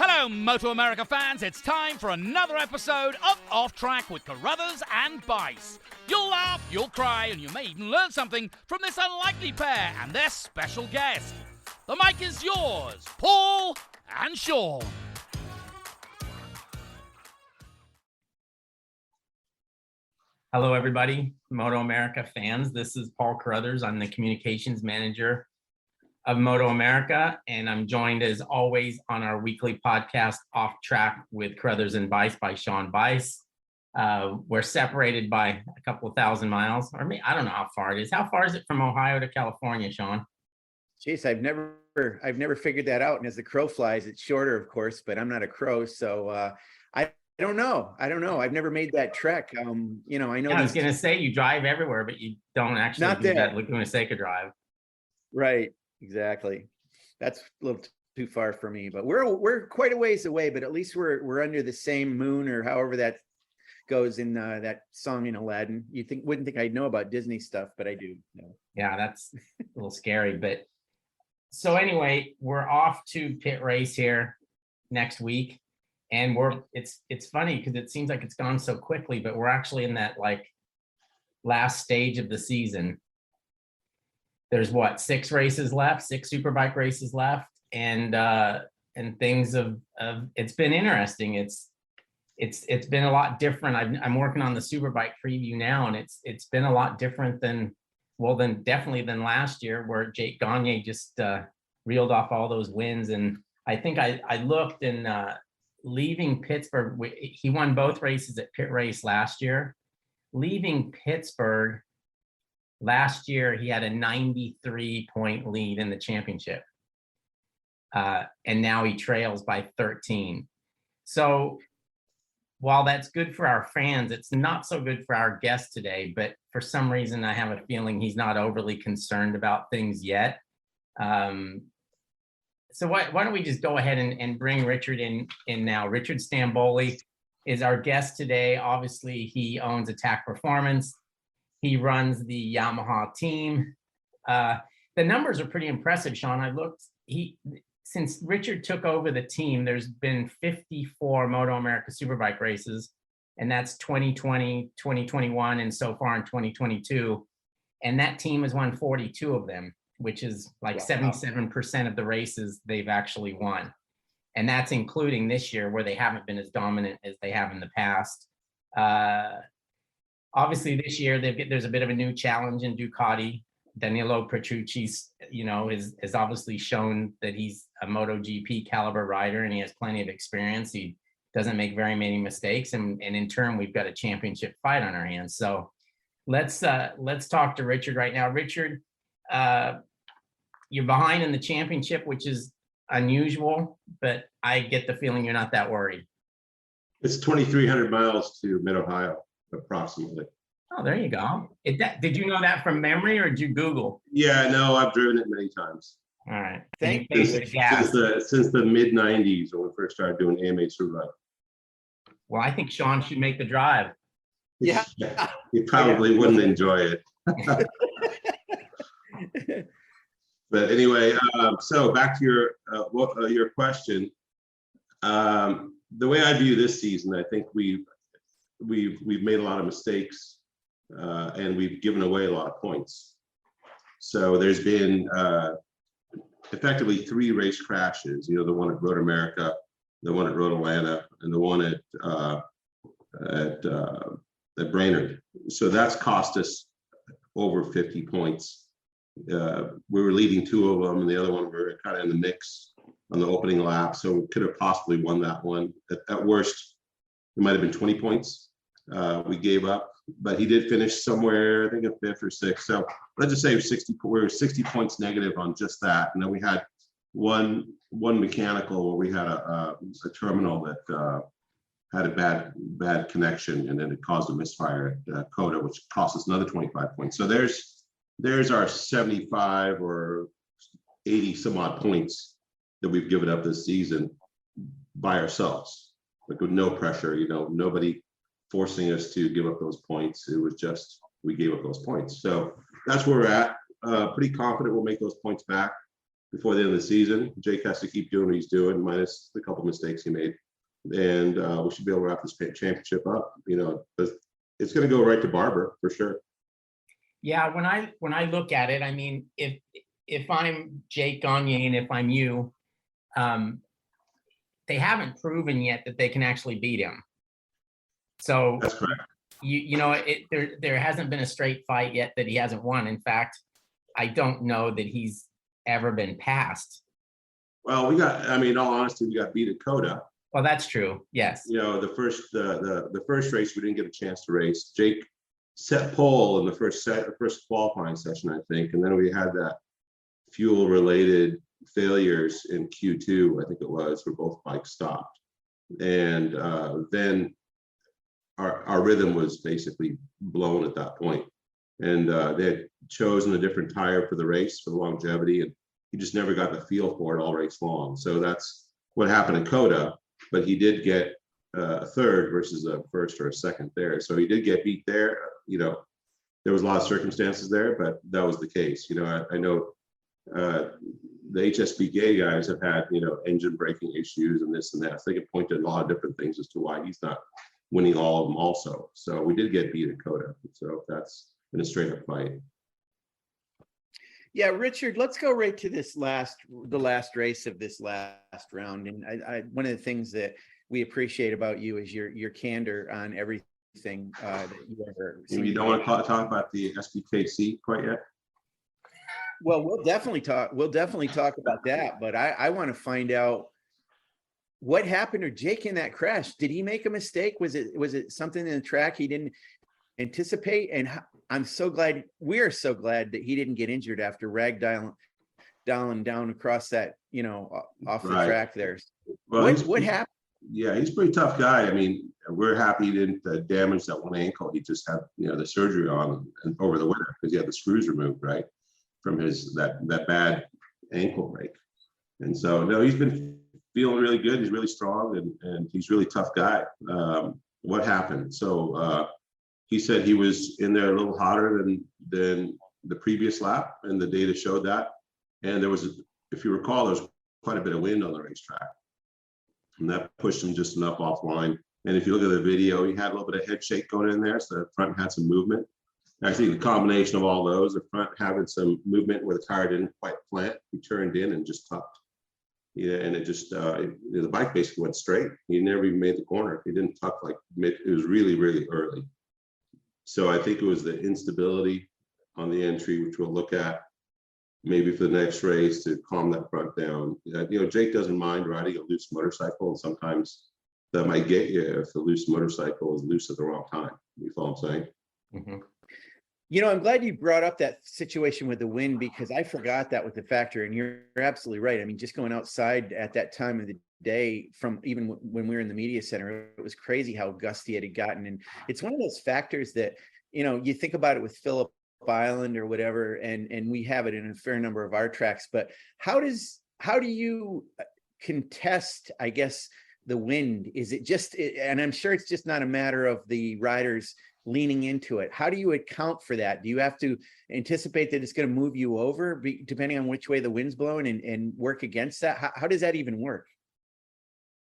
Hello, MotoAmerica fans. It's time for another episode of Off Track with Carruthers and Bice. You'll laugh, you'll cry, and you may even learn something from this unlikely pair and their special guest. The mic is yours, Paul and Sean. Hello, everybody, MotoAmerica fans. This is Paul Carruthers. I'm the communications manager of MotoAmerica, and I'm joined as always on our weekly podcast, Off Track with Carruthers and Bice by Sean Bice. We're separated by a couple of thousand miles, or maybe, I don't know how far it is. How far is it from Ohio to California, Sean? Jeez, I've never figured that out. And as the crow flies, it's shorter, of course, but I'm not a crow, so I don't know. I've never made that trek. I know. Yeah, I was going to say you drive everywhere, but you don't actually do that Laguna Seca drive. Right. Exactly. That's a little too far for me, but we're quite a ways away, but at least we're under the same moon, or however that goes in that song in Aladdin. Wouldn't think I'd know about Disney stuff, but I do. Yeah, that's a little scary. But so anyway, we're off to pit race here next week. And it's funny because it seems like it's gone so quickly, but we're actually in that like last stage of the season. There's 6 races left, 6 Superbike races left, and things of it's been interesting. It's been a lot different. I'm working on the Superbike preview now, and it's been a lot different than definitely than last year, where Jake Gagne just reeled off all those wins. And I think I looked, and leaving Pittsburgh, he won both races at pit race last year. Leaving Pittsburgh last year, he had a 93-point lead in the championship. And now he trails by 13. So while that's good for our fans, it's not so good for our guest today. But for some reason, I have a feeling he's not overly concerned about things yet. So why don't we just go ahead and bring Richard in now. Richard Stanboli is our guest today. Obviously, he owns Attack Performance. He runs the Yamaha team. The numbers are pretty impressive, Sean. I looked, since Richard took over the team, there's been 54 MotoAmerica Superbike races, and that's 2020, 2021, and so far in 2022. And that team has won 42 of them, which is like 77% of the races they've actually won. And that's including this year, where they haven't been as dominant as they have in the past. Obviously, this year there's a bit of a new challenge in Ducati. Danilo Petrucci, has obviously shown that he's a MotoGP caliber rider, and he has plenty of experience. He doesn't make very many mistakes, and in turn, we've got a championship fight on our hands. So let's talk to Richard right now. Richard, you're behind in the championship, which is unusual, but I get the feeling you're not that worried. It's 2,300 miles to Mid-Ohio, approximately. Oh, there you go. Did you know that from memory, or did you Google? Yeah, no, I've driven it many times. All right. Since the mid-90s, when we first started doing AMA Superbike. Well, I think Sean should make the drive. Yeah. He probably wouldn't enjoy it. But anyway, so back to your question. The way I view this season, I think we've made a lot of mistakes, and we've given away a lot of points. So there's been effectively 3 race crashes. The one at Road America, the one at Road Atlanta, and the one at Brainerd. So that's cost us over 50 points. We were leading 2 of them, and the other one we were kind of in the mix on the opening lap. So we could have possibly won that one. At worst, it might have been 20 points we gave up, but he did finish somewhere, I think, at 5th or 6th. So let's just say we were 60 points negative on just that. And then we had one mechanical where we had a terminal that had a bad connection, and then it caused a misfire at Coda, which cost us another 25 points. So there's our 75 or 80 some odd points that we've given up this season by ourselves, like with no pressure, nobody forcing us to give up those points. It was just, we gave up those points. So that's where we're at. Pretty confident we'll make those points back. before the end of the season. Jake has to keep doing what he's doing, minus the couple mistakes he made. And we should be able to wrap this championship up. You know, it's going to go right to Barber for sure. Yeah, when I look at it, I mean, if I'm Jake Gagne and if I'm you, they haven't proven yet that they can actually beat him. So That's correct. You know, there hasn't been a straight fight yet that he hasn't won. In fact, I don't know that he's ever been passed. Well, I mean, in all honesty, we got beat at Coda. Well, that's true. Yes. You know, the first race we didn't get a chance to race. Jake set pole in the first qualifying session, I think, and then we had that fuel related failures in Q2, I think it was, where both bikes stopped, and then our rhythm was basically blown at that point. And they had chosen a different tire for the race for the longevity, and he just never got the feel for it all race long. So that's what happened in Coda. But he did get a third versus a first or a second there. So he did get beat there. You know, there was a lot of circumstances there, but that was the case. You know, I know the HSBK guys have had, you know, engine braking issues and this and that. So they could point to a lot of different things as to why he's not winning all of them also. So we did get beat at Coda. So that's in a straight up fight. Yeah, Richard, let's go right to the last race of this last round. And I one of the things that we appreciate about you is your candor on everything that you ever. You don't want to talk about the SBKC quite yet? Well, we'll definitely talk about that, but I want to find out what happened to Jake in that crash. Did he make a mistake? Was it something in the track he didn't anticipate? And we are so glad that he didn't get injured after ragdolling down across that, you know, off the track there. Well, what happened? Yeah, he's a pretty tough guy. I mean, we're happy he didn't damage that one ankle. He just had, you know, the surgery on and over the winter because he had the screws removed, right, from his that bad ankle break. And so no, he's been feeling really good. He's really strong and he's a really tough guy. What happened? So he said he was in there a little hotter than the previous lap, and the data showed that. And there was, if you recall, there was quite a bit of wind on the racetrack, and that pushed him just enough offline. And if you look at the video, he had a little bit of head shake going in there, so the front had some movement. And I think the combination of all those, the front having some movement where the tire didn't quite plant, he turned in and just tucked. Yeah, and it just the bike basically went straight. He never even made the corner. He didn't tuck like mid. It was really, really early. So I think it was the instability on the entry, which we'll look at maybe for the next race to calm that front down. You know, Jake doesn't mind riding a loose motorcycle, and sometimes that might get you if the loose motorcycle is loose at the wrong time. You follow what I'm saying? Mm-hmm. You know, I'm glad you brought up that situation with the wind, because I forgot that with the factor, and you're absolutely right. I mean, just going outside at that time of the day, from even when we were in the media center, it was crazy how gusty it had gotten. And it's one of those factors that, you know, you think about it with Phillip Island or whatever, and we have it in a fair number of our tracks, but how do you contest, I guess, the wind? Is it just, and I'm sure it's just not a matter of the riders leaning into it. How do you account for that? Do you have to anticipate that it's going to move you over depending on which way the wind's blowing and work against that? How does that even work?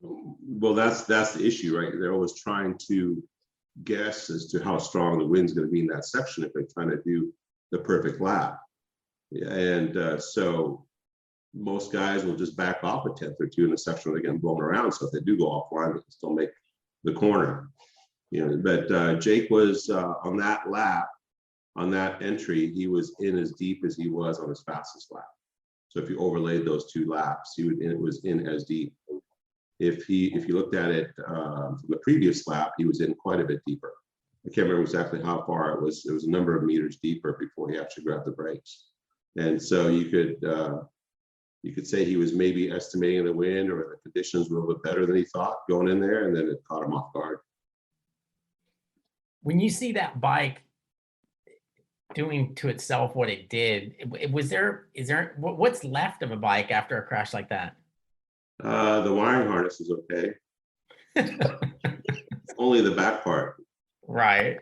Well, that's the issue, right? They're always trying to guess as to how strong the wind's going to be in that section if they're trying to do the perfect lap. And so most guys will just back off a tenth or two in a section where they're getting blown around. So if they do go offline, they can still make the corner. You know, but Jake was on that lap, on that entry, he was in as deep as he was on his fastest lap. So if you overlaid those two laps, it was in as deep. If you looked at it from the previous lap, he was in quite a bit deeper. I can't remember exactly how far it was. It was a number of meters deeper before he actually grabbed the brakes. And so you could say he was maybe estimating the wind, or the conditions were a little bit better than he thought going in there, and then it caught him off guard. When you see that bike doing to itself what it did, what's left of a bike after a crash like that? The wiring harness is okay. Only the back part. Right.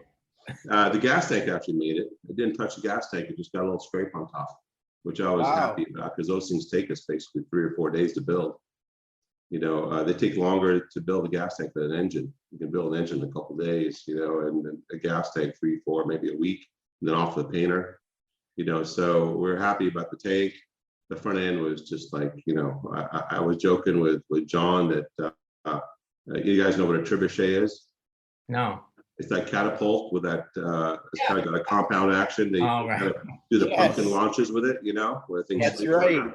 The gas tank actually made it. It didn't touch the gas tank. It just got a little scrape on top. which I was Wow. happy about because those things take us basically 3 or 4 days to build. They take longer to build a gas tank than an engine. You can build an engine in a couple of days, and then a gas tank 3, 4, maybe a week, and then off to the painter. So we're happy about the tank. The front end was just like, I was joking with John that you guys know what a trebuchet is? No. It's that catapult with that, it's kind of got a compound action. They Oh, right. kind of do the Yes. pumpkin launches with it, where things. That's right.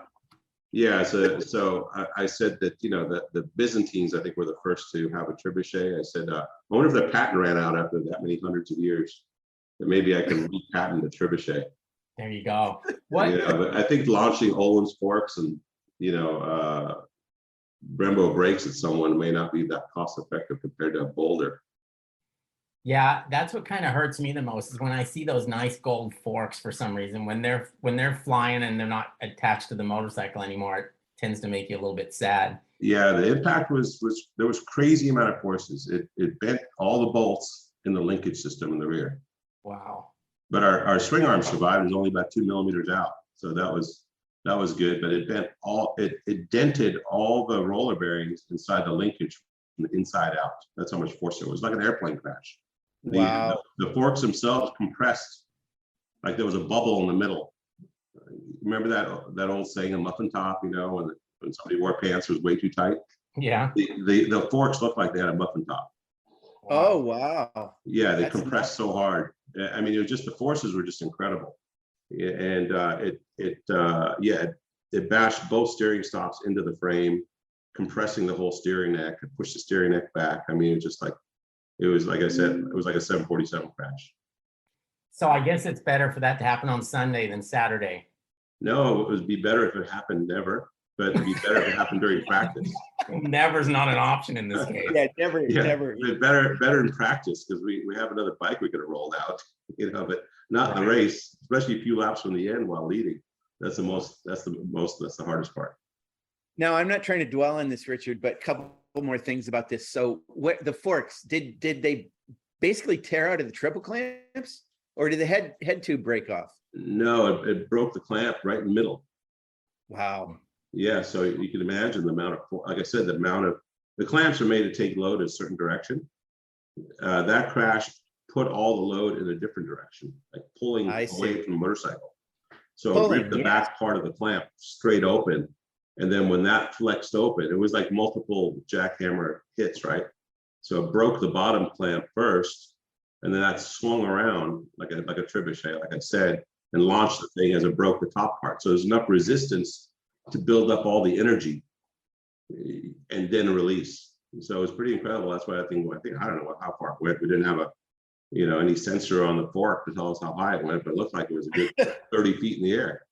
Yeah, so I said that, that the Byzantines, I think, were the first to have a trebuchet. I said, I wonder if their patent ran out after that many hundreds of years, that maybe I can re-patent the trebuchet. There you go. What? But I think launching Olin's forks and, Brembo brakes at someone may not be that cost effective compared to a boulder. Yeah, that's what kind of hurts me the most is when I see those nice gold forks for some reason. When they're flying and they're not attached to the motorcycle anymore, it tends to make you a little bit sad. Yeah, the impact was there was crazy amount of forces. It bent all the bolts in the linkage system in the rear. Wow. But our swing arm survived. It was only about 2 millimeters out, so that was good. But it bent it dented all the roller bearings inside the linkage from the inside out. That's how much force it was. Like an airplane crash. Wow. The forks themselves compressed, like there was a bubble in the middle. Remember that old saying, a muffin top, when somebody wore pants, it was way too tight. Yeah. The forks looked like they had a muffin top. Oh, wow. Yeah, they That's compressed so hard. I mean, it was just, the forces were just incredible. And it bashed both steering stops into the frame, compressing the whole steering neck, and pushed the steering neck back. I mean, it was like I said, it was like a 747 crash. So I guess it's better for that to happen on Sunday than Saturday. No, it would be better if it happened never, but it'd be better if it happened during practice. Never's not an option in this case. Yeah, never. But better in practice, because we have another bike we could have rolled out, but not in the race, especially a few laps from the end while leading. That's the hardest part. Now, I'm not trying to dwell on this, Richard, but a couple more things about this. So what the forks, did they basically tear out of the triple clamps, or did the head tube break off? No, it broke the clamp right in the middle. Wow. Yeah, so you can imagine the amount of, like I said, the clamps are made to take load in a certain direction. That crash put all the load in a different direction, like pulling away from the motorcycle. So it ripped the back part of the clamp straight open. And then when that flexed open, it was like multiple jackhammer hits, right? So it broke the bottom clamp first, and then that swung around like a trebuchet, like I said, and launched the thing as it broke the top part. So there's enough resistance to build up all the energy and then release. So it was pretty incredible. That's why I don't know how far it went. We didn't have any sensor on the fork to tell us how high it went, but it looked like it was a good 30 feet in the air.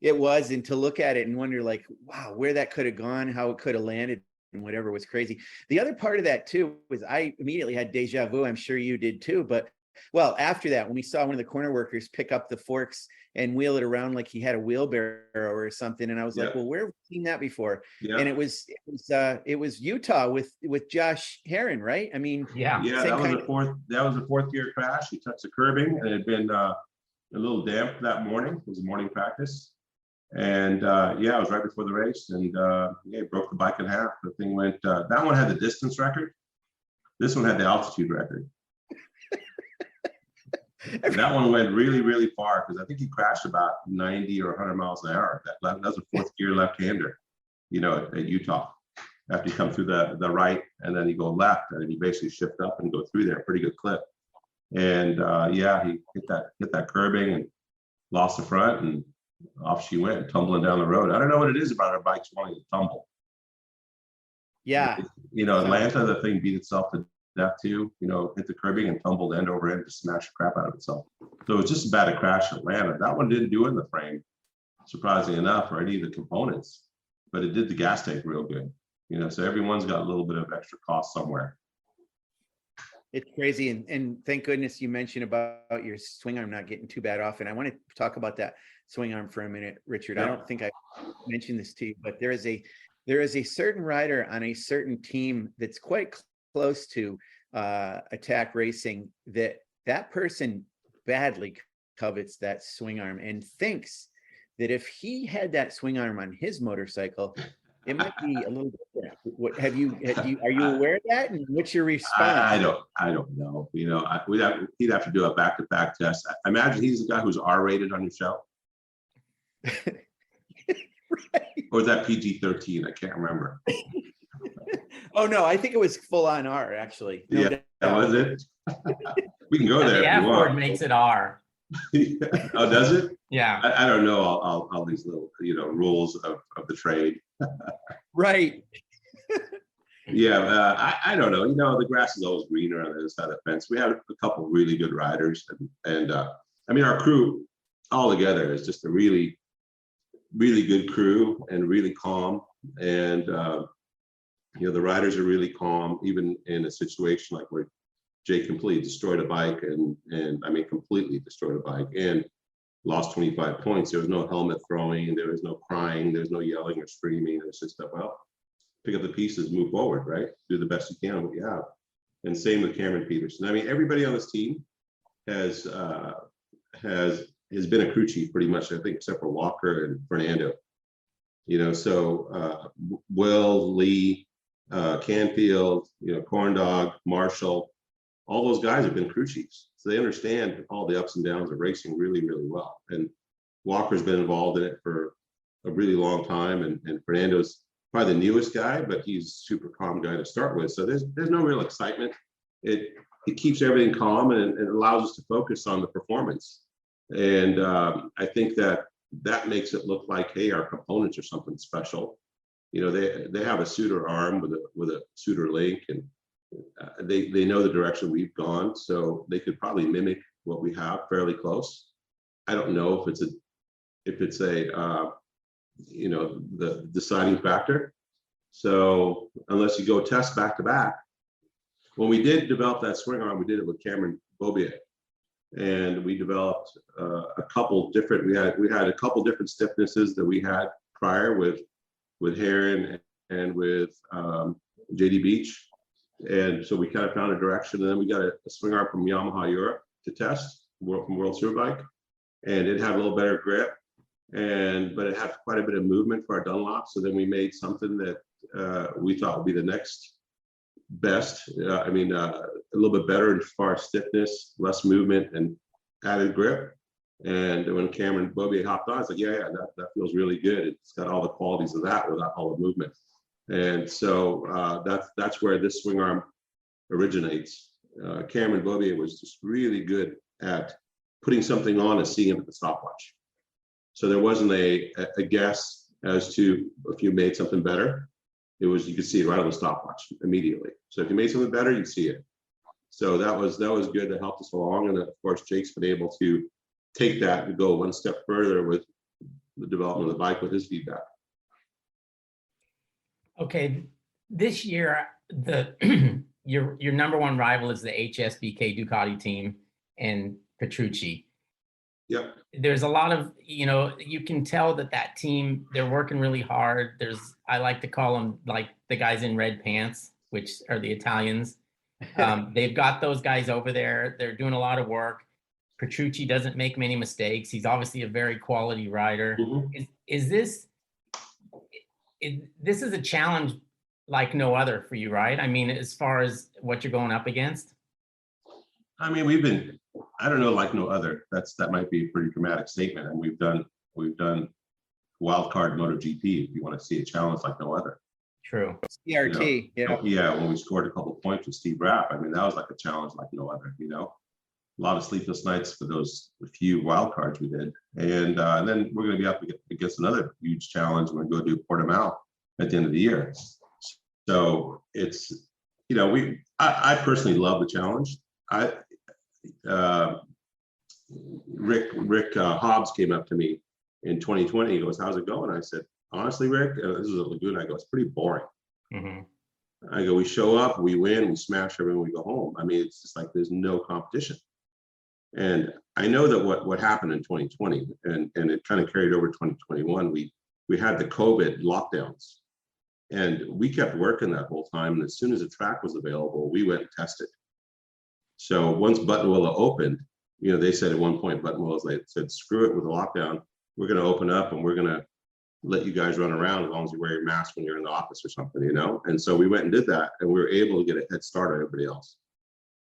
It was, and to look at it and wonder, like, wow, where that could have gone, how it could have landed, and whatever was crazy. The other part of that too was I immediately had deja vu. I'm sure you did too. But well, after that, when we saw one of the corner workers pick up the forks and wheel it around like he had a wheelbarrow or something, and I was like, well, where have we seen that before? Yeah. And it was Utah with Josh Herron, right? I mean, yeah, that was a fourth gear crash. He touched the curbing, and it had been a little damp that morning. It was a morning practice. And it was right before the race, and it broke the bike in half. The thing went, that one had the distance record. This one had the altitude record. That one went really, really far, because I think he crashed about 90 or 100 miles an hour. That was a fourth gear left-hander, at Utah. After you come through the right, and then you go left, and then you basically shift up and go through there, pretty good clip. And he hit that curbing and lost the front, and off she went, tumbling down the road. I don't know what it is about our bikes wanting to tumble. Yeah. Atlanta, the thing beat itself to death too, hit the curbing and tumbled end over end to smash the crap out of itself. So it was just about a crash in Atlanta. That one didn't do it in the frame, surprisingly enough, or any of the components, but it did the gas tank real good. So everyone's got a little bit of extra cost somewhere. It's crazy. And thank goodness you mentioned about your swing arm not getting too bad off. And I want to talk about that swing arm for a minute, Richard. Yeah. I don't think I mentioned this to you, but there is a certain rider on a certain team that's quite close to Attack Racing that person badly covets that swing arm and thinks that if he had that swing arm on his motorcycle, it might be a little different. What are you aware of that? And what's your response? I don't know. You know, he'd have to do a back-to-back test. I imagine he's the guy who's R-rated on your show. Right. Or is that PG-13? I can't remember. Oh no, I think it was full on R actually. No Yeah, that was it. We can go there. The if F you word want. makes it R. Oh, does it? Yeah. I don't know all these little, you know, rules of the trade. Right. Yeah, I don't know. You know, the grass is always greener on the other side of the fence. We have a couple of really good riders, and I mean, our crew all together is just a really, really good crew and really calm. And you know, the riders are really calm, even in a situation like where Jake completely destroyed a bike, and I mean, completely destroyed a bike and lost 25 points. There was no helmet throwing, there was no crying, there was no yelling or screaming. It's just that, well, pick up the pieces, move forward, right? Do the best you can with what you have. And same with Cameron Peterson. I mean, everybody on this team has been a crew chief pretty much, I think, except for Walker and Fernando. You know, so Will, Lee, Canfield, you know, Corndog, Marshall, all those guys have been crew chiefs. So they understand all the ups and downs of racing really, really well. And Walker's been involved in it for a really long time. And Fernando's probably the newest guy, but he's a super calm guy to start with. So there's no real excitement. It keeps everything calm, and it allows us to focus on the performance. And I think that makes it look like, hey, our components are something special. You know, they have a suitor arm with a suitor link, and they know the direction we've gone, so they could probably mimic what we have fairly close. I don't know if it's a you know, the deciding factor. So unless you go test back to back, when we did develop that swing arm, we did it with Cameron Bobier, and we developed a couple different. We had a couple different stiffnesses that we had prior with Heron and with JD Beach. And so we kind of found a direction, and then we got a swing arm from Yamaha Europe to test from World Superbike, and it had a little better grip, but it had quite a bit of movement for our Dunlop. So then we made something that we thought would be the next best. I mean, a little bit better as far as stiffness, less movement, and added grip. And when Cameron Bobier hopped on, it's like, yeah, that feels really good. It's got all the qualities of that without all the movement. And so that's where this swing arm originates. Cameron Bobier was just really good at putting something on and seeing it at the stopwatch. So there wasn't a guess as to if you made something better. It was, you could see it right on the stopwatch immediately. So if you made something better, you'd see it. So that was good to help us along. And of course, Jake's been able to take that and go one step further with the development of the bike with his feedback. Okay, this year your number one rival is the HSBK Ducati team and Petrucci. Yep. There's a lot of, you know, you can tell that team, they're working really hard. I like to call them like the guys in red pants, which are the Italians. They've got those guys over there. They're doing a lot of work. Petrucci doesn't make many mistakes. He's obviously a very quality rider. Mm-hmm. This is a challenge like no other for you, right? I mean, as far as what you're going up against. I mean, I don't know, like no other. That might be a pretty dramatic statement. And we've done wild card MotoGP, if you want to see a challenge like no other. True. CRT, you know, yeah. When we scored a couple of points with Steve Rapp, I mean, that was like a challenge like no other. You know, a lot of sleepless nights for those few wild cards we did, and then we're going to be up against another huge challenge. We're going to go do Portimao at the end of the year. So it's, you know, I personally love the challenge. Rick Hobbs came up to me in 2020. He goes, "How's it going?" I said, "Honestly, Rick, this is a Laguna." I go, "It's pretty boring." Mm-hmm. I go, "We show up, we win, we smash everyone, we go home." I mean, it's just like there's no competition. And I know that what happened in 2020 and it kind of carried over 2021. We had the COVID lockdowns, and we kept working that whole time. And as soon as the track was available, we went and tested. So once Buttonwillow opened, you know, they said at one point, Buttonwillow said, "Screw it with the lockdown. we're going to open up and we're going to let you guys run around as long as you wear your mask when you're in the office or something, you know? And so we went and did that, and we were able to get a head start on everybody else.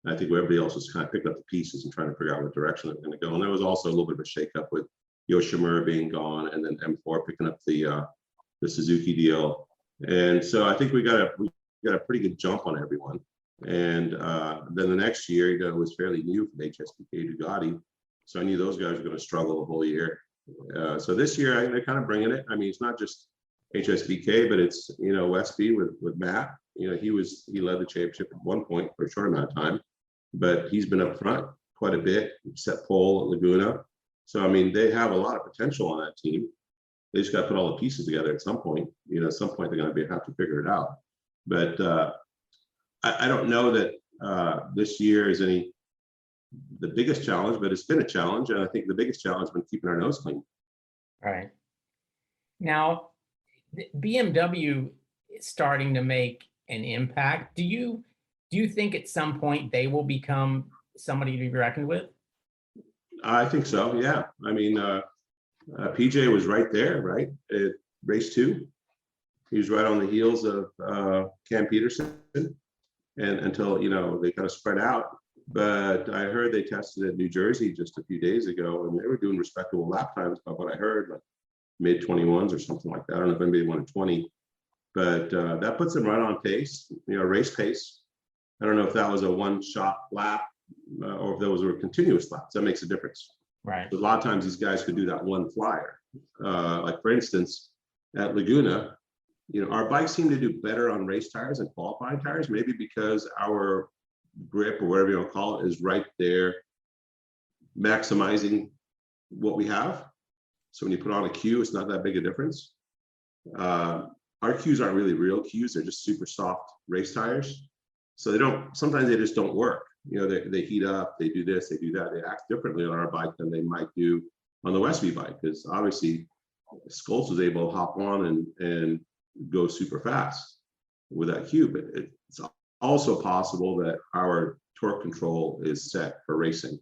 And I think everybody else was kind of picking up the pieces and trying to figure out what direction they're going to go. And there was also a little bit of a shakeup with Yoshimura being gone, and then M4 picking up the Suzuki deal. And so I think we got a pretty good jump on everyone. And then the next year, you know, it was fairly new from HSBK Ducati. So I knew those guys were going to struggle the whole year. So this year, they're kind of bringing it. I mean, it's not just HSBK, but it's, you know, Westby with Matt. You know, he led the championship at one point for a short amount of time, but he's been up front quite a bit. He set pole at Laguna. So, I mean, they have a lot of potential on that team. They just got to put all the pieces together at some point. You know, at some point, they're going to have to figure it out. But I don't know that this year is the biggest challenge, but it's been a challenge. And I think the biggest challenge has been keeping our nose clean. All right. Now, BMW is starting to make an impact. Do you think at some point they will become somebody to be reckoned with? I think so. Yeah. I mean, PJ was right there, right? At race 2. He was right on the heels of Cam Peterson, and until, you know, they kind of spread out. But I heard they tested at New Jersey just a few days ago, and they were doing respectable lap times by what I heard, like mid 21s or something like that. I don't know if anybody wanted 20, but that puts them right on pace, you know, race pace. I don't know if that was a one-shot lap or if those were continuous laps. That makes a difference. Right. But a lot of times these guys could do that one flyer. Like for instance, at Laguna, you know, our bikes seem to do better on race tires than qualifying tires, maybe because our grip or whatever you want to call it is right there maximizing what we have. So when you put on a Q, it's not that big a difference. Our Qs aren't really real Qs, they're just super soft race tires. So sometimes they just don't work. You know, they heat up, they do this, they do that. They act differently on our bike than they might do on the Westby bike, because obviously Scholz was able to hop on and go super fast with that Q. But it's also possible that our torque control is set for racing,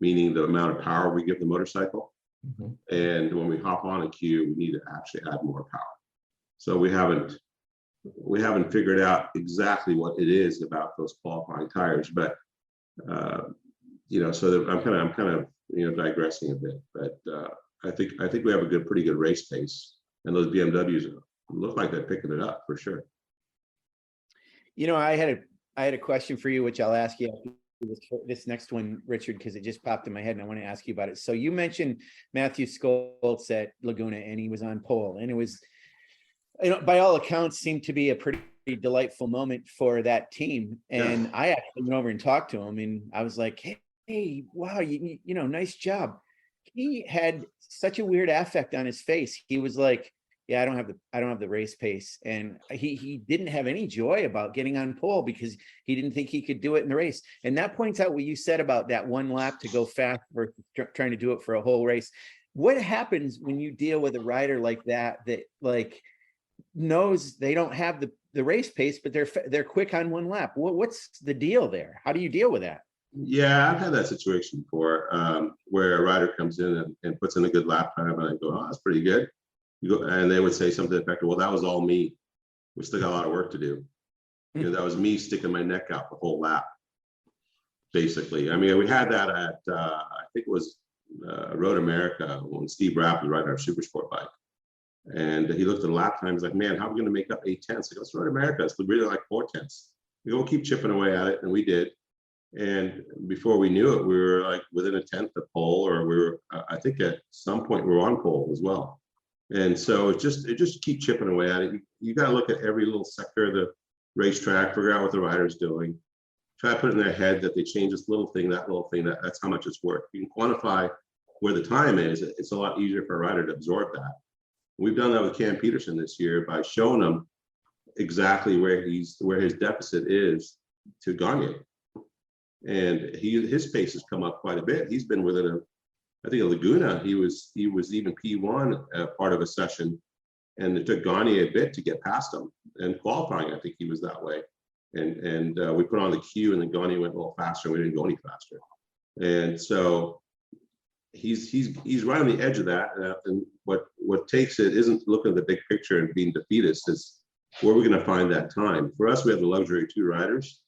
meaning the amount of power we give the motorcycle. Mm-hmm. And when we hop on a Q, we need to actually add more power. So we haven't figured out exactly what it is about those qualifying tires, but you know, so I'm kind of you know, digressing a bit, but I think we have a pretty good race pace, and those BMWs look like they're picking it up for sure. You know, I had a question for you, which I'll ask you after this next one, Richard, because it just popped in my head and I want to ask you about it. So you mentioned Matthew Scholz at Laguna, and he was on pole, and it was, you know, by all accounts, seemed to be a pretty delightful moment for that team. And yeah. I actually went over and talked to him, and I was like, hey, wow, you know, nice job. He had such a weird affect on his face. He was like, yeah, I don't have the race pace. And he didn't have any joy about getting on pole because he didn't think he could do it in the race. And that points out what you said about that one lap to go fast versus trying to do it for a whole race. What happens when you deal with a rider like that like knows they don't have the race pace, but they're quick on one lap? What's the deal there? How do you deal with that? Yeah, I've had that situation before, where a rider comes in and puts in a good lap time, and I go, oh, that's pretty good. And they would say something to the effect of, well, that was all me. We still got a lot of work to do. You know, that was me sticking my neck out the whole lap, basically. I mean, we had that at, I think it was MotoAmerica, when Steve Rapp was riding our super sport bike. And he looked at the lap time, he's like, man, how are we going to make up 8 tenths? I go, it's MotoAmerica, it's really like 4 tenths. We go, we'll keep chipping away at it, and we did. And before we knew it, we were like within a tenth of pole, or we were, I think at some point we were on pole as well. And so it just keep chipping away at it. You got to look at every little sector of the racetrack, figure out what the rider's doing, try to put it in their head that they change this little thing, that's how much it's worth. You can quantify where the time is. It's a lot easier for a rider to absorb that. We've done that with Cam Peterson this year by showing him exactly where his deficit is to Gagne. And his pace has come up quite a bit. He's been within I think at Laguna, he was even P1 part of a session, and it took Gagne a bit to get past him. And qualifying, I think he was that way. And we put on the Q, and then Gagne went a little faster, and we didn't go any faster. And so he's right on the edge of that. And what takes it isn't looking at the big picture and being defeatist. It's where we're going to find that time. For us, we have the luxury of 2 riders,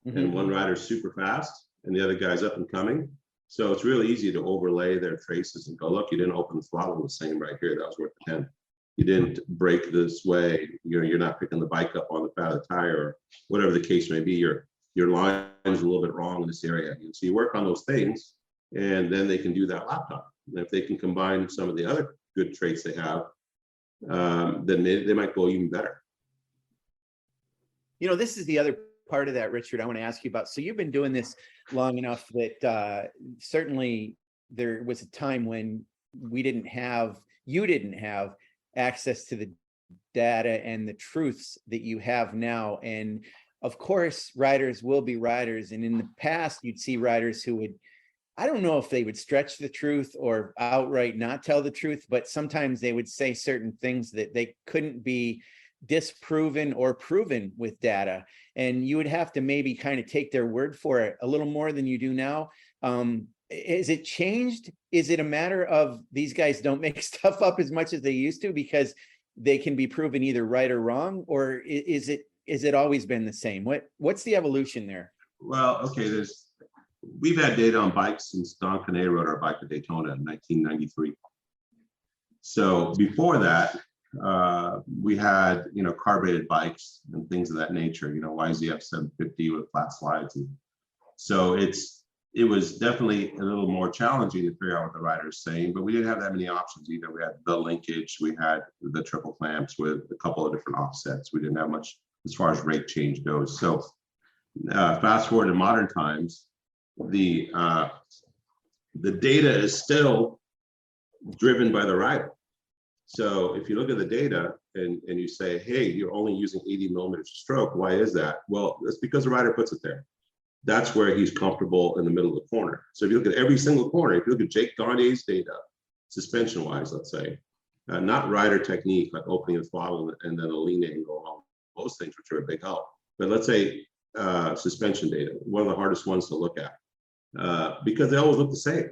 and one rider's super fast, and the other guy's up and coming. So it's really easy to overlay their traces and go, look, you didn't open the throttle the same right here. That was worth 10. You didn't brake this way. You're not picking the bike up on the fat of the tire, or whatever the case may be. Your line is a little bit wrong in this area. And so you work on those things, and then they can do that lap time. And if they can combine some of the other good traits they have, then they might go even better. This is the other part of that, Richard, I want to ask you about. So you've been doing this long enough that certainly there was a time when you didn't have access to the data and the truths that you have now. And of course, riders will be riders. And in the past, you'd see riders who would, I don't know if they would stretch the truth or outright not tell the truth, but sometimes they would say certain things that they couldn't be disproven or proven with data. And you would have to maybe kind of take their word for it a little more than you do now. Is it changed? Is it a matter of these guys don't make stuff up as much as they used to because they can be proven either right or wrong? Or is it always been the same? What's the evolution there? Well, okay, we've had data on bikes since Don Canet rode our bike to Daytona in 1993. So before that, we had, carbureted bikes and things of that nature, YZF 750 with flat slides. And so it was definitely a little more challenging to figure out what the rider is saying, but we didn't have that many options either. We had the linkage, we had the triple clamps with a couple of different offsets. We didn't have much as far as rate change goes. So fast forward to modern times, the data is still driven by the rider. So if you look at the data and you say, hey, you're only using 80 millimeters of stroke, why is that? Well, that's because the rider puts it there. That's where he's comfortable in the middle of the corner. So if you look at every single corner, if you look at Jake Gagne's data, suspension-wise, let's say, not rider technique, like opening the throttle and then a lean angle, all those things, which are a big help. But let's say suspension data, one of the hardest ones to look at, because they always look the same.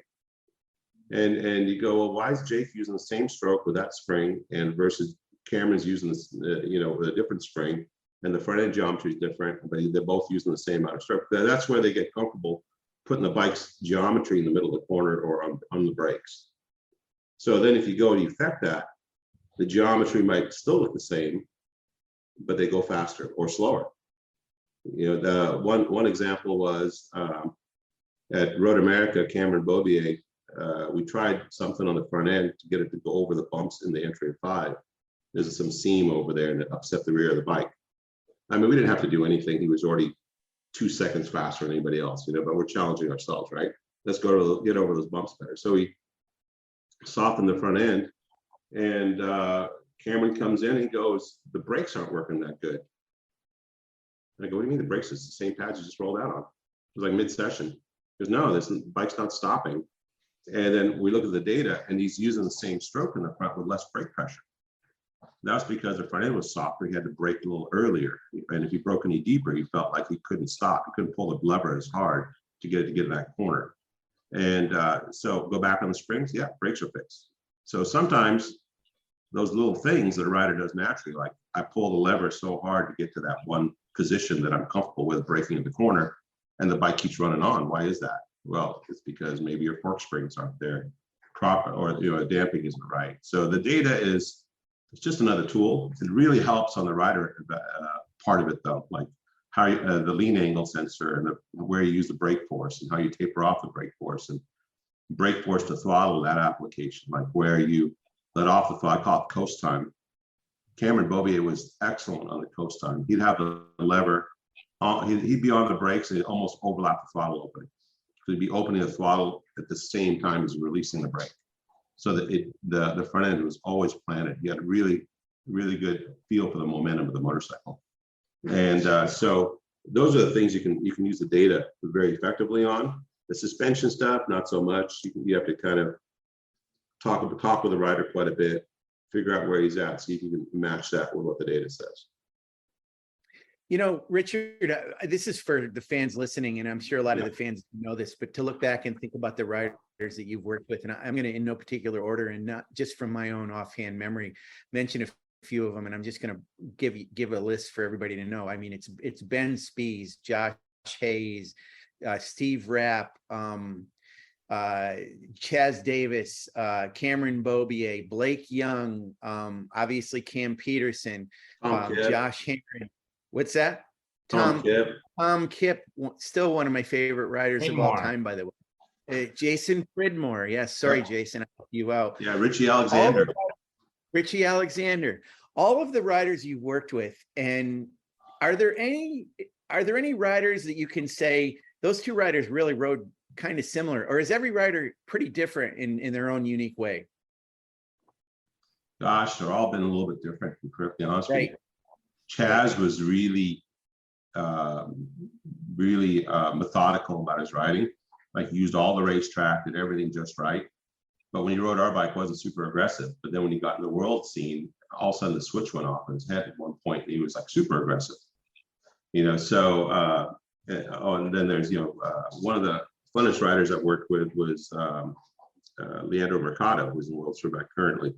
And you go, well, why is Jake using the same stroke with that spring and versus Cameron's using this, with a different spring, and the front end geometry is different, but they're both using the same amount of stroke. That's where they get comfortable putting the bike's geometry in the middle of the corner or on the brakes. So then if you go and you affect that, the geometry might still look the same, but they go faster or slower. The one example was at MotoAmerica, Cameron Bobier, we tried something on the front end to get it to go over the bumps in the entry of 5. There's some seam over there and it upset the rear of the bike. I mean, we didn't have to do anything. He was already 2 seconds faster than anybody else, but we're challenging ourselves, right? Let's go get over those bumps better. So we softened the front end, and Cameron comes in and he goes, the brakes aren't working that good. And I go, what do you mean the brakes is the same pads you just rolled out on? It was like mid-session. He goes, no, this bike's not stopping. And then we look at the data and he's using the same stroke in the front with less brake pressure. That's because the front end was softer. He had to brake a little earlier. And if he broke any deeper, he felt like he couldn't stop. He couldn't pull the lever as hard to get in that corner. And so go back on the springs. Yeah, brakes are fixed. So sometimes those little things that a rider does naturally, like I pull the lever so hard to get to that one position that I'm comfortable with braking in the corner, and the bike keeps running on. Why is that? Well, it's because maybe your fork springs aren't there, or damping isn't right. So the data it's just another tool. It really helps on the rider part of it, though, like how the lean angle sensor and where you use the brake force and how you taper off the brake force and brake force to throttle that application, like where you let off the throttle. I call it coast time. Cameron Bobier was excellent on the coast time. He'd have the lever, he'd be on the brakes and he'd almost overlap the throttle opening. So he'd be opening the throttle at the same time as releasing the brake. So that the front end was always planted. He had a really, really good feel for the momentum of the motorcycle. And so those are the things you can use the data very effectively on. The suspension stuff, not so much. You have to kind of talk with the rider quite a bit, figure out where he's at, see if you can match that with what the data says. Richard, this is for the fans listening, and I'm sure a lot of the fans know this, but to look back and think about the rider that you've worked with, and I'm going to, in no particular order, and not just from my own offhand memory, mention a few of them, and I'm just going to give a list for everybody to know. I mean, it's Ben Spies, Josh Hayes, Steve Rapp, Chaz Davis, Cameron Bobier, Blake Young, obviously Cam Peterson, Josh Henry. What's that? Tom Kipp, still one of my favorite riders of all time, by the way. Jason Pridmore. Yes, sorry, Jason, I helped you out. Yeah, Richie Alexander. All of the riders you've worked with, and are there any riders that you can say those two riders really rode kind of similar, or is every rider pretty different in their own unique way? Gosh, they're all been a little bit different, to be perfectly honest with Right. you. Chaz was really methodical about his riding. Like, he used all the racetrack, did everything just right. But when he rode our bike, it wasn't super aggressive. But then when he got in the world scene, all of a sudden the switch went off in his head at one point, and he was like super aggressive. So and then there's one of the funnest riders I've worked with was Leandro Mercado, who's in World Superbike currently.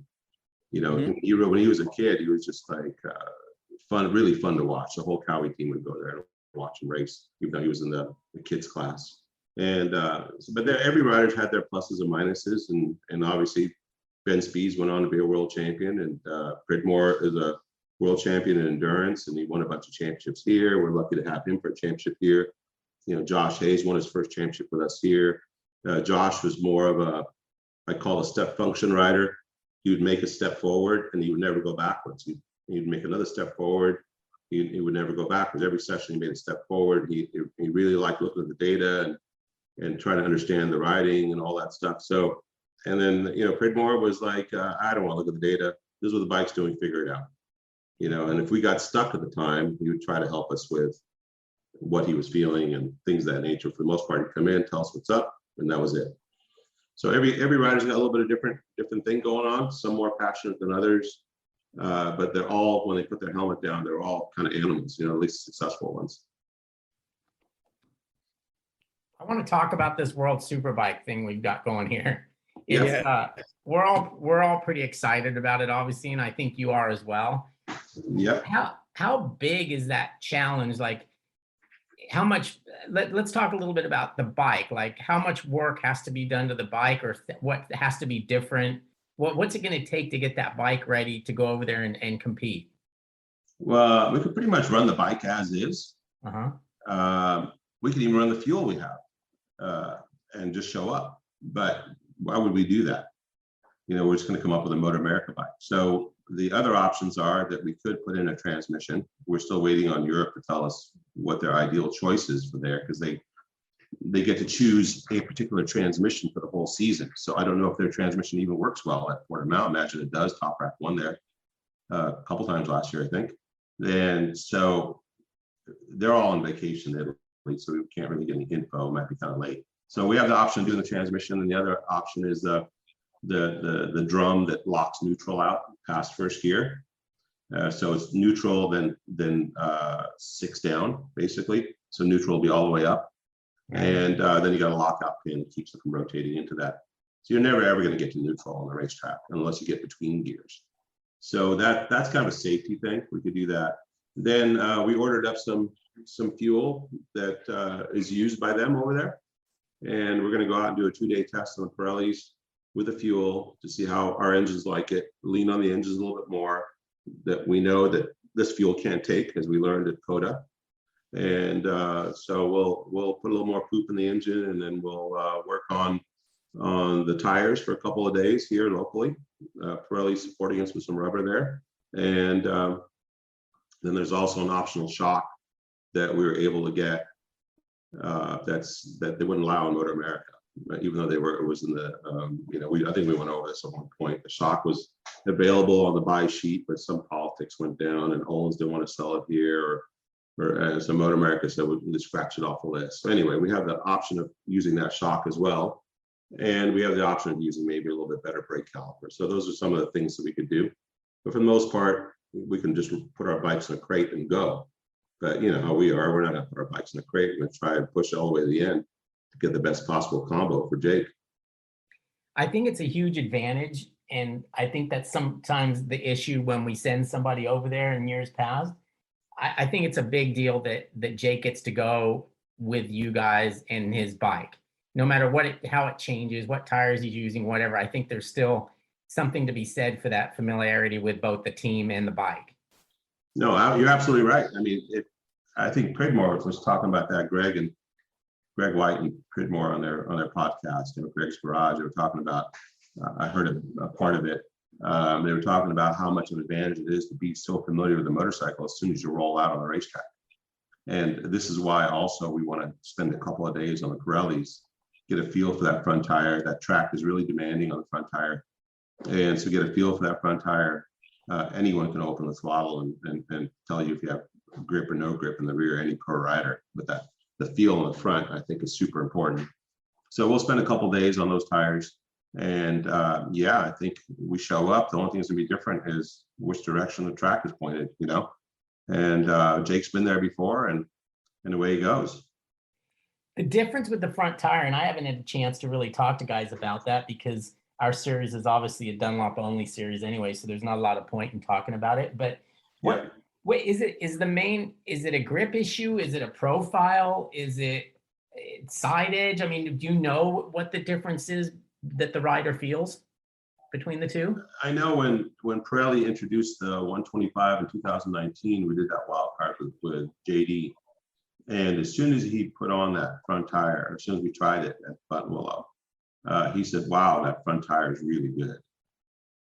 When he was a kid, he was just like fun, really fun to watch. The whole Cowie team would go there and watch him race, even though he was in the kids class. And but every rider's had their pluses and minuses, and obviously Ben Spies went on to be a world champion, and Pridmore is a world champion in endurance, and he won a bunch of championships here. We're lucky to have him for a championship here. Josh Hayes won his first championship with us here. Josh was more of I call a step function rider. He would make a step forward and he would never go backwards. He'd make another step forward. He would never go backwards. Every session he made a step forward. He really liked looking at the data and trying to understand the riding and all that stuff. So, and then, Pridmore was like, I don't want to look at the data. This is what the bike's doing, figure it out. And if we got stuck at the time, he would try to help us with what he was feeling and things of that nature. For the most part, he'd come in, tell us what's up, and that was it. So every rider's got a little bit of different thing going on, some more passionate than others. But they're all, when they put their helmet down, they're all kind of animals, at least successful ones. I want to talk about this World Superbike thing we've got going here. Yeah. We're all pretty excited about it, obviously, and I think you are as well. Yep. How big is that challenge? Like, how much? Let's talk a little bit about the bike. Like, how much work has to be done to the bike, or what has to be different? What's it going to take to get that bike ready to go over there and compete? Well, we could pretty much run the bike as is. Uh-huh. We could even run the fuel we have and just show up. But why would we do that? We're just going to come up with a MotoAmerica bike. So the other options are that we could put in a transmission. We're still waiting on Europe to tell us what their ideal choice is for there, because they get to choose a particular transmission for the whole season. So I don't know if their transmission even works well at Portimao. Imagine it does. Top Rack won there a couple times last year, I think. Then so they're all on vacation in Italy, so we can't really get any info. It might be kind of late. So we have the option of doing the transmission, and the other option is the drum that locks neutral out past first gear. So it's neutral, then 6 down, basically. So neutral will be all the way up. And then you got a lockout pin that keeps it from rotating into that. So you're never ever going to get to neutral on the racetrack unless you get between gears. So that's kind of a safety thing. We could do that. Then we ordered up some fuel that is used by them over there. And we're going to go out and do a 2-day test on the Pirellis with the fuel to see how our engines like it, lean on the engines a little bit more, that we know that this fuel can't take, as we learned at Coda. And so we'll put a little more poop in the engine, and then we'll work on the tires for a couple of days here locally. Pirelli supporting us with some rubber there. And then there's also an optional shock that we were able to get that they wouldn't allow in MotoAmerica, even though it was in the, I think we went over this at one point. The shock was available on the buy sheet, but some politics went down and Olin's didn't want to sell it here, or as MotoAmerica said, we just scratch it off the list. So anyway, we have the option of using that shock as well. And we have the option of using maybe a little bit better brake caliper. So those are some of the things that we could do. But for the most part, we can just put our bikes in a crate and go. But you know how we are, we're not gonna put our bikes in a crate. We're gonna try and push all the way to the end to get the best possible combo for Jake. I think it's a huge advantage. And I think that's sometimes the issue when we send somebody over there in years past. I think it's a big deal that Jake gets to go with you guys in his bike. No matter how it changes, what tires he's using, whatever, I think there's still something to be said for that familiarity with both the team and the bike. No, you're absolutely right. I mean, I think Pridmore was talking about that. Greg White and Pridmore on their podcast, Greg's Garage. They were talking about. I heard a part of it. They were talking about how much of an advantage it is to be so familiar with the motorcycle as soon as you roll out on the racetrack. And this is why also we want to spend a couple of days on the Pirellis, get a feel for that front tire. That track is really demanding on the front tire. And so get a feel for that front tire. Anyone can open the throttle and tell you if you have grip or no grip in the rear, any pro rider. But the feel on the front, I think, is super important. So we'll spend a couple of days on those tires. And I think we show up. The only thing that's gonna be different is which direction the track is pointed, And Jake's been there before, and away he goes. The difference with the front tire, and I haven't had a chance to really talk to guys about that because our series is obviously a Dunlop only series anyway, so there's not a lot of point in talking about it. But what is it? Is it a grip issue? Is it a profile? Is it side edge? I mean, do you know what the difference is that the rider feels between the two? I know when Pirelli introduced the 125 in 2019, we did that wild card with JD. And as soon as he put on that front tire, as soon as we tried it at Buttonwillow, he said, wow, that front tire is really good.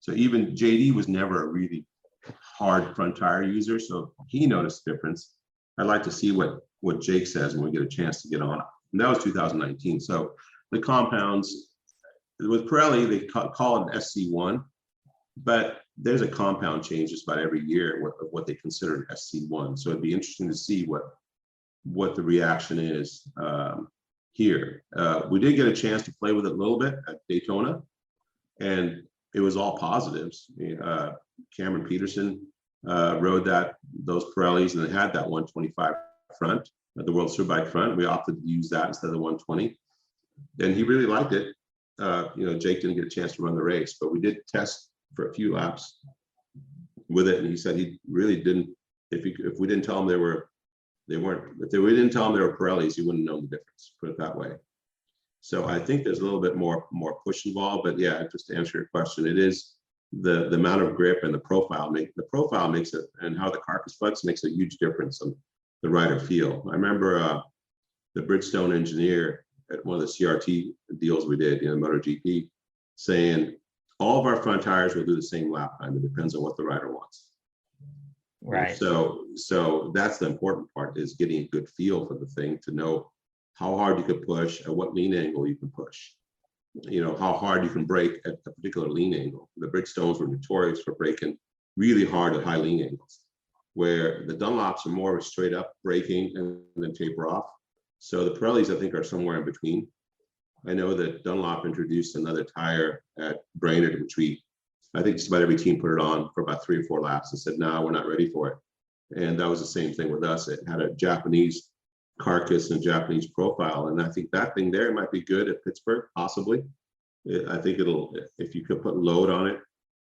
So even JD was never a really hard front tire user, so he noticed the difference. I'd like to see what Jake says when we get a chance to get on it. And that was 2019. So the compounds, with Pirelli, they call it an SC1, but there's a compound change just about every year of what they consider an SC1. So it'd be interesting to see what the reaction is here. We did get a chance to play with it a little bit at Daytona, and it was all positives. Cameron Peterson rode those Pirellis, and they had that 125 front, the World Superbike front. We opted to use that instead of the 120, and he really liked it. Jake didn't get a chance to run the race, but we did test for a few laps with it, and he said he really didn't. If we didn't tell him we didn't tell him they were Pirellis, he wouldn't know the difference. Put it that way. So I think there's a little bit more push involved, but yeah, just to answer your question, it is the amount of grip and the profile makes it, and how the carcass flex makes a huge difference on the rider feel. I remember the Bridgestone engineer at one of the CRT deals we did in MotoGP saying all of our front tires will do the same lap time. It depends on what the rider wants. Right. So that's the important part, is getting a good feel for the thing, to know how hard you can push, at what lean angle you can push, how hard you can brake at a particular lean angle. The Bridgestones were notorious for braking really hard at high lean angles, where the Dunlops are more of a straight up braking and then taper off. So the Pirellis, I think, are somewhere in between. I know that Dunlop introduced another tire at Brainerd, which I think just about every team put it on for about 3 or 4 laps and said, no, we're not ready for it. And that was the same thing with us. It had a Japanese carcass and Japanese profile. And I think that thing there might be good at Pittsburgh, possibly. I think if you could put load on it,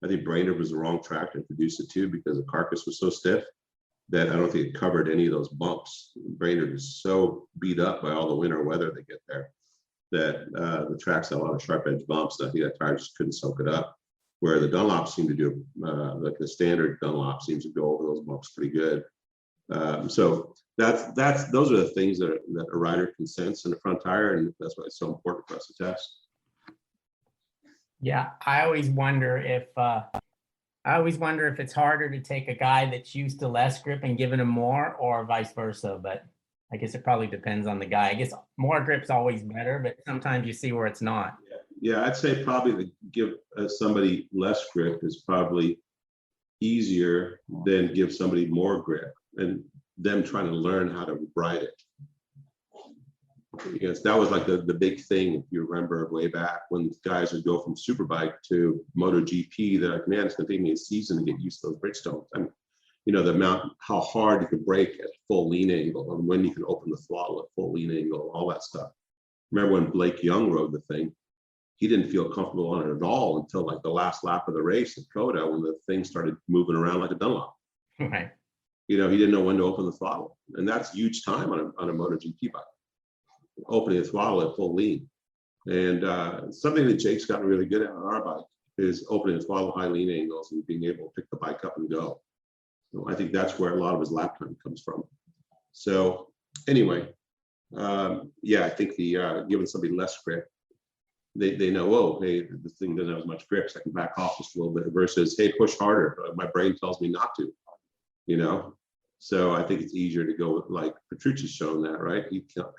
I think Brainerd was the wrong track to introduce it to, because the carcass was so stiff that I don't think it covered any of those bumps. Brainerd is so beat up by all the winter weather they get there that the track's had a lot of sharp edge bumps. And I think that tire just couldn't soak it up. Where the Dunlop seem to do, like the standard Dunlop seems to go over those bumps pretty good. So those are the things that a rider can sense in the front tire, and that's why it's so important for us to test. Yeah, I always wonder if it's harder to take a guy that's used to less grip and giving him more, or vice versa. But I guess it probably depends on the guy. I guess more grip's always better, but sometimes you see where it's not. Yeah, I'd say probably to give somebody less grip is probably easier than give somebody more grip, and them trying to learn how to ride it. Because that was like the big thing, if you remember way back when guys would go from Superbike to MotoGP, they're like, man, it's gonna take me a season to get used to those Bridgestones. I mean, the amount, how hard you can brake at full lean angle, and when you can open the throttle at full lean angle, all that stuff. Remember when Blake Young rode the thing? he didn't feel comfortable on it at all until like the last lap of the race at Coda when the thing started moving around like a Dunlop. Right. He didn't know when to open the throttle, and that's huge time on a MotoGP bike. Opening the throttle at full lean, and something that Jake's gotten really good at on our bike is opening the throttle high lean angles and being able to pick the bike up and go. So I think that's where a lot of his lap time comes from. So anyway, yeah, I think the giving somebody less grip, they know, oh, hey, this thing doesn't have as much grip, so I can back off just a little bit versus, hey, push harder. My brain tells me not to, So I think it's easier to go with, like Petrucci's shown that, right? He come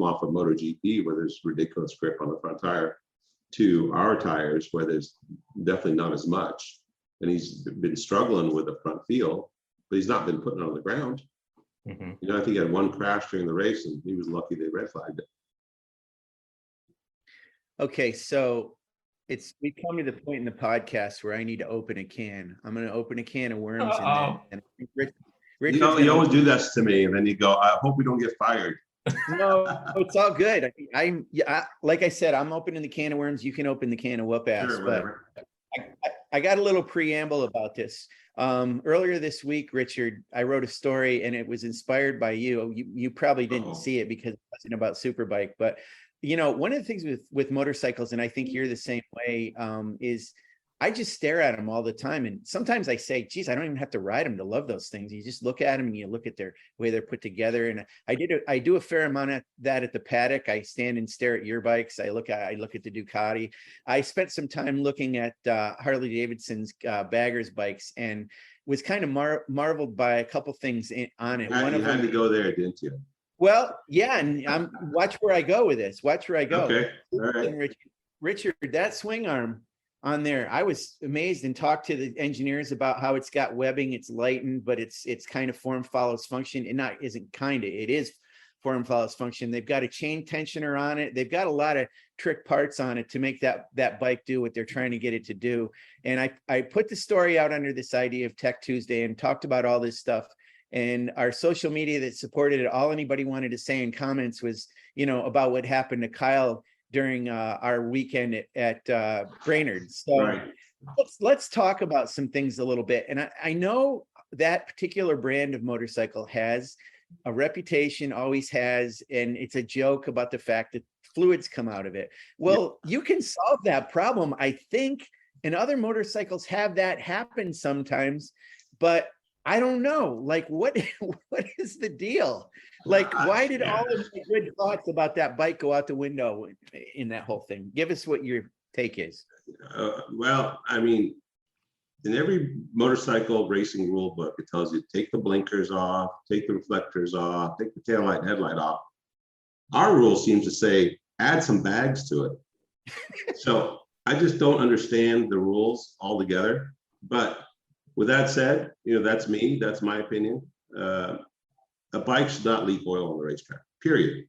off of MotoGP where there's ridiculous grip on the front tire to our tires where there's definitely not as much. And he's been struggling with the front feel, but he's not been putting it on the ground. Mm-hmm. I think he had one crash during the race and he was lucky they red flagged it. Okay, so we come to the point in the podcast where I need to open a can. I'm going to open a can of worms. And You always do this to me, and then you go, I hope we don't get fired. No, it's all good. Like I said, I'm opening the can of worms. You can open the can of whoop ass. Sure, but I got a little preamble about this. Earlier this week, Richard, I wrote a story, and it was inspired by you. You probably didn't see it because it wasn't about Superbike, but one of the things with motorcycles, and I think you're the same way, is I just stare at them all the time. And sometimes I say, geez, I don't even have to ride them to love those things. You just look at them and you look at their way they're put together. And I do a fair amount of that at the paddock. I stand and stare at your bikes. I look at the Ducati. I spent some time looking at Harley Davidson's baggers bikes and was kind of marveled by a couple things on it. You had to go there, didn't you? Well, yeah, and watch where I go with this. Watch where I go. Okay, all right. Richard, that swing arm on there, I was amazed and talked to the engineers about how it's got webbing, it's lightened, but it's kind of form follows function. And it is form follows function. They've got a chain tensioner on it. They've got a lot of trick parts on it to make that bike do what they're trying to get it to do. And I put the story out under this idea of Tech Tuesday and talked about all this stuff. And our social media that supported it, all anybody wanted to say in comments was, about what happened to Kyle during our weekend at Brainerd. So Right. let's talk about some things a little bit. And I know that particular brand of motorcycle has a reputation, always has, and it's a joke about the fact that fluids come out of it. Well, You can solve that problem, I think, and other motorcycles have that happen sometimes, but I don't know, like what is the deal? Like, why did all of the good thoughts about that bike go out the window in that whole thing? Give us what your take is. Well, I mean, in every motorcycle racing rule book, it tells you take the blinkers off, take the reflectors off, take the taillight and headlight off. Our rule seems to say add some bags to it. So I just don't understand the rules altogether. But with that said, that's me. That's my opinion. A bike should not leak oil on the racetrack, period.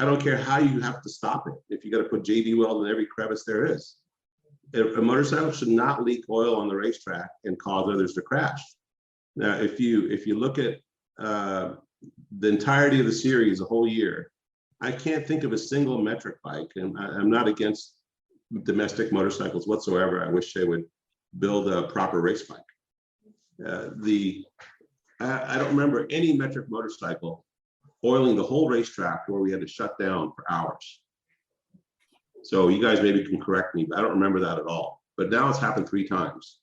I don't care how you have to stop it. If you got to put JD weld in every crevice there is. A motorcycle should not leak oil on the racetrack and cause others to crash. Now, if you look at the entirety of the series, a whole year, I can't think of a single metric bike, and I'm not against domestic motorcycles whatsoever. I wish they would build a proper race bike. I don't remember any metric motorcycle oiling the whole racetrack where we had to shut down for hours. So you guys maybe can correct me, but I don't remember that at all. But now it's happened 3 times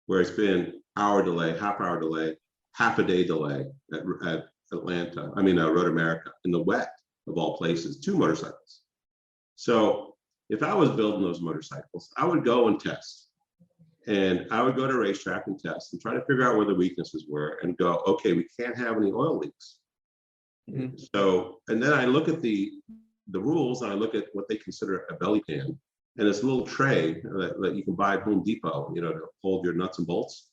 where it's been hour delay, half-hour delay, half a day delay at Road America in the wet of all places, 2 motorcycles. So if I was building those motorcycles, I would go and test. And I would go to a racetrack and test and try to figure out where the weaknesses were and go, okay, we can't have any oil leaks. Mm-hmm. So, and then I look at the rules and I look at what they consider a belly pan. And it's a little tray that you can buy at Home Depot, to hold your nuts and bolts,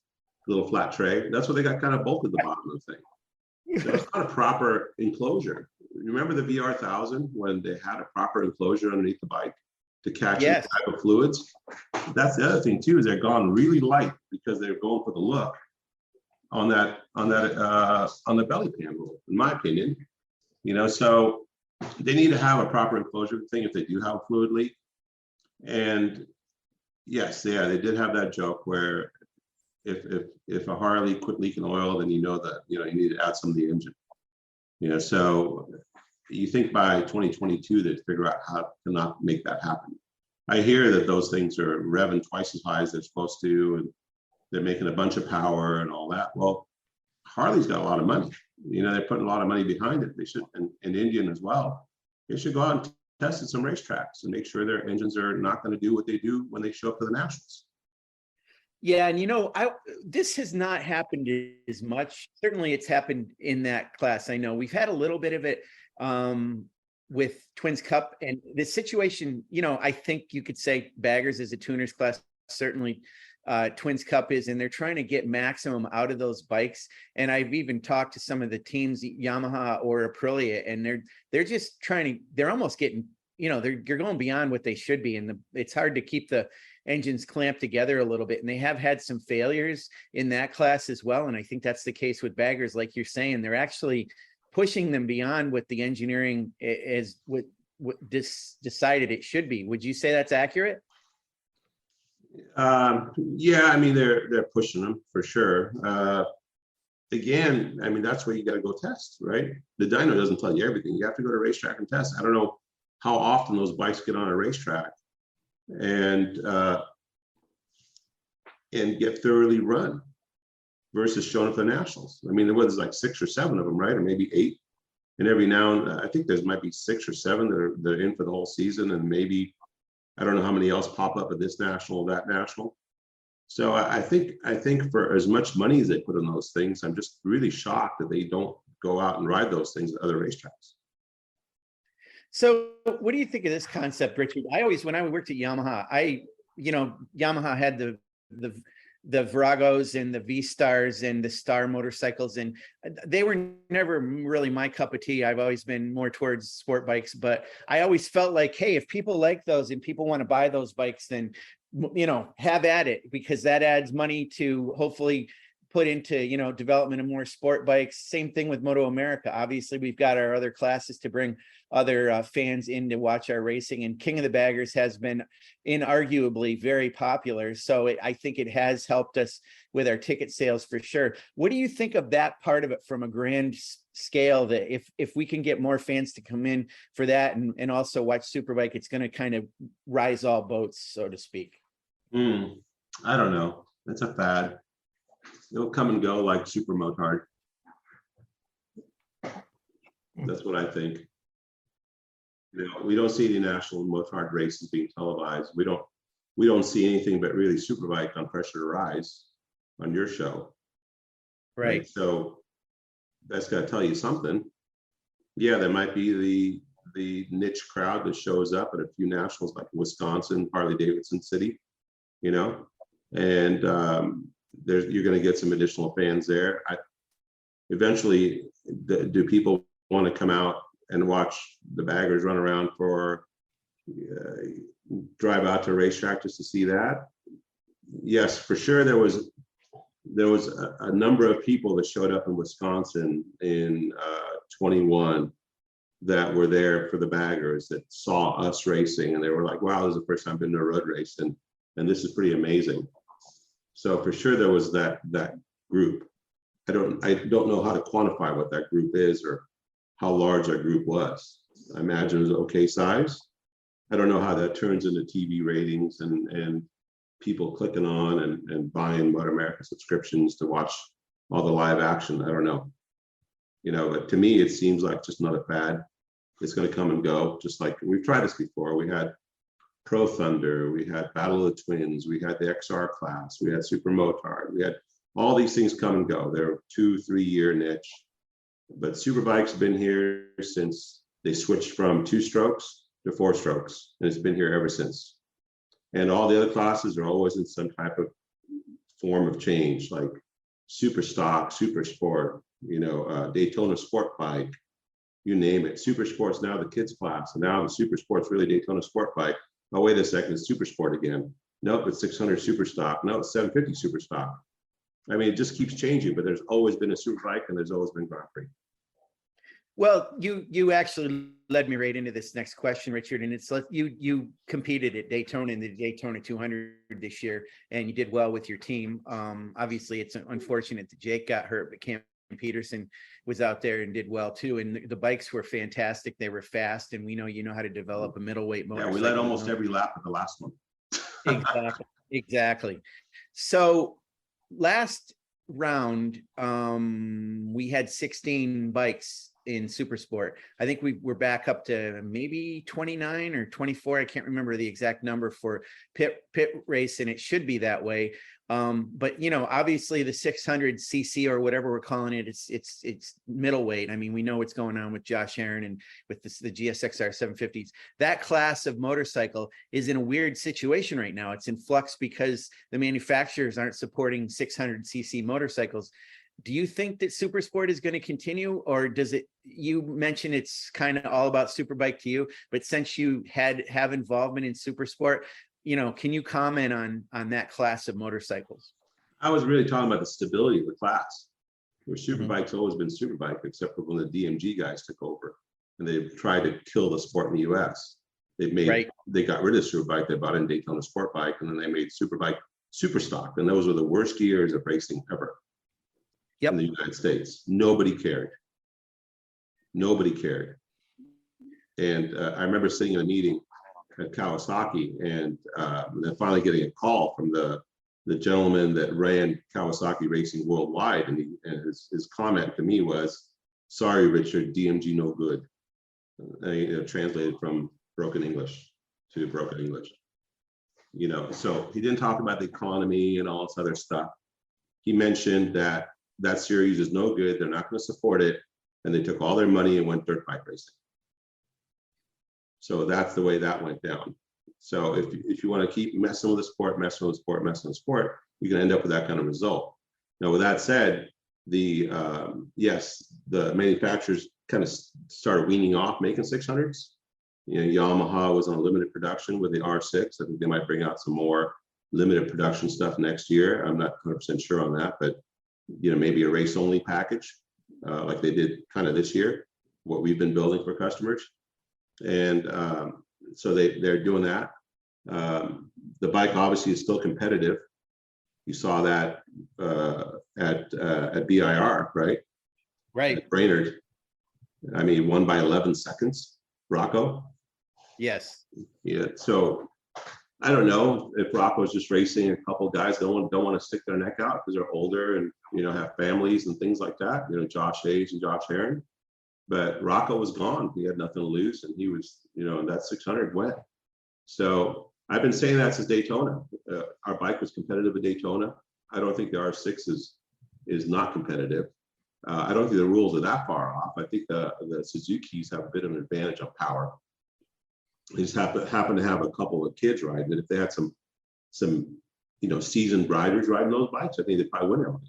a little flat tray. That's what they got kind of bolted at the bottom of the thing. So it's not a proper enclosure. Remember the VR1000 when they had a proper enclosure underneath the bike to catch the type of fluids? That's the other thing too, is they're gone really light because they're going for the look on the belly pan rule, in my opinion. So they need to have a proper enclosure thing if they do have a fluid leak. And yes, yeah, they did have that joke where if a Harley quit leaking oil, then you know that you need to add some of the engine. So you think by 2022 they'd figure out how to not make that happen. I hear that those things are revving twice as high as they're supposed to, and they're making a bunch of power and all that. Well, Harley's got a lot of money. They're putting a lot of money behind it. They should, and Indian as well. They should go out and test at some racetracks and make sure their engines are not going to do what they do when they show up to the nationals. Yeah, and this has not happened as much. Certainly, it's happened in that class. I know we've had a little bit of it with Twins Cup, and the situation. I think you could say Baggers is a tuners class. Certainly, Twins Cup is, and they're trying to get maximum out of those bikes. And I've even talked to some of the teams, Yamaha or Aprilia, and they're just trying to. They're almost getting. They're going beyond what they should be, and it's hard to keep the engines clamped together a little bit, and they have had some failures in that class as well. And I think that's the case with Baggers, like you're saying. They're actually pushing them beyond what the engineering is what decided it should be. Would you say that's accurate? Yeah, I mean they're pushing them for sure. Again, I mean that's where you got to go test, right? The dyno doesn't tell you everything. You have to go to a racetrack and test. I don't know how often those bikes get on a racetrack and get thoroughly run versus showing up the nationals. I mean, there was like 6 or 7 of them, right? Or maybe 8. And every now and I think there might be 6 or 7 that are in for the whole season, and maybe I don't know how many else pop up at this national, that national. So I think for as much money as they put in those things, I'm just really shocked that they don't go out and ride those things at other racetracks. So what do you think of this concept, Richard? When I worked at Yamaha, Yamaha had the Viragos and the V-Stars and the Star motorcycles, and they were never really my cup of tea. I've always been more towards sport bikes, but I always felt like, hey, if people like those and people want to buy those bikes, then, have at it, because that adds money to hopefully put into, development of more sport bikes. Same thing with MotoAmerica. Obviously, we've got our other classes to bring other fans in to watch our racing, and King of the Baggers has been inarguably very popular. So I think it has helped us with our ticket sales for sure. What do you think of that part of it from a grand scale, that if we can get more fans to come in for that and also watch Superbike, it's going to kind of rise all boats, so to speak? I don't know. That's a fad. It'll come and go like Super Motard. That's what I think. We don't see any national Motard races being televised. We don't see anything but really Superbike on Pressure to Rise on your show. Right. So that's got to tell you something. Yeah, there might be the niche crowd that shows up at a few nationals like Wisconsin, Harley Davidson City, and you're going to get some additional fans there. Eventually, do people want to come out and watch the Baggers run around for drive out to a racetrack just to see that? Yes, for sure. There was a number of people that showed up in Wisconsin in 21 that were there for the Baggers, that saw us racing, and they were like, wow, this is the first time I've been to a road race, and this is pretty amazing. So for sure there was that group. I don't know how to quantify what that group is or how large that group was. I imagine it was okay size. I don't know how that turns into TV ratings and people clicking on and buying MotoAmerica subscriptions to watch all the live action. I don't know. But to me, it seems like just another fad. It's going to come and go, just like we've tried this before. We had Pro Thunder, we had Battle of the Twins, we had the XR class, we had Super Motard, we had all these things come and go. They're 2-3 year niche, but Superbike's been here since they switched from 2 strokes to 4 strokes, and it's been here ever since. And all the other classes are always in some type of form of change, like Super Stock, Super Sport, Daytona Sport Bike, you name it. Super Sport's now the kids class, and now the Super Sport's really Daytona Sport Bike. Oh, wait a second, it's Super Sport again. Nope, it's 600 Super Stock. No, it's 750 Super Stock. I mean, it just keeps changing, but there's always been a Superbike and there's always been Grand Prix. Well, you actually led me right into this next question, Richard, and it's like you competed at Daytona in the Daytona 200 this year, and you did well with your team. Obviously, it's unfortunate that Jake got hurt, but Cam Peterson was out there and did well too. And the bikes were fantastic; they were fast, and we know you know how to develop a middleweight motorcycle. Yeah, we led almost every lap of the last one. Exactly. So last round, we had 16 bikes in Super Sport. I think we're back up to maybe 29 or 24. I can't remember the exact number for pit race, and it should be that way. But you know, obviously the 600 cc or whatever we're calling it, it's middleweight. I mean, we know what's going on with Josh Aaron and with the GSXR 750s. That class of motorcycle is in a weird situation right now. It's in flux because the manufacturers aren't supporting 600 cc motorcycles. Do you think that Super Sport is going to continue, or does it? You mentioned it's kind of all about Superbike to you, but since you have involvement in Super Sport, you know, can you comment on that class of motorcycles? I was really talking about the stability of the class, where Superbike's always been Superbike, except for when the DMG guys took over and they tried to kill the sport in the US. They got rid of Superbike, they bought in Daytona Sport Bike, and then they made Superbike Superstock, and those were the worst years of racing ever. In the United States. Nobody cared. And I remember sitting in a meeting at Kawasaki, and then finally getting a call from the gentleman that ran Kawasaki Racing worldwide, and his comment to me was, "Sorry, Richard, DMG no good." Translated from broken English to broken English. You know, so he didn't talk about the economy and all this other stuff. He mentioned that series is no good, they're not going to support it, and they took all their money and went dirt bike racing. So that's the way that went down. So if you want to keep messing with the sport, you're going to end up with that kind of result. Now, with that said, the manufacturers kind of started weaning off making 600s. You know, Yamaha was on limited production with the R6. I think they might bring out some more limited production stuff next year. I'm not 100% sure on that, but you know, maybe a race only package like they did kind of this year, what we've been building for customers. And so they're doing that. The bike obviously is still competitive. You saw that at BIR, right? Right. At Brainerd. I mean, won by 11 seconds, Rocco. Yes. Yeah. So I don't know if Rocco's just racing a couple of guys don't want to stick their neck out because they're older and, you know, have families and things like that. You know, Josh Hayes and Josh Herron. But Rocco was gone. He had nothing to lose, and he was, you know, and that 600 went. So I've been saying that since Daytona. Our bike was competitive at Daytona. I don't think the R6 is not competitive. I don't think the rules are that far off. I think the Suzukis have a bit of an advantage on power. They just happen to have a couple of kids riding. And if they had some you know, seasoned riders riding those bikes, I think they'd probably win everything.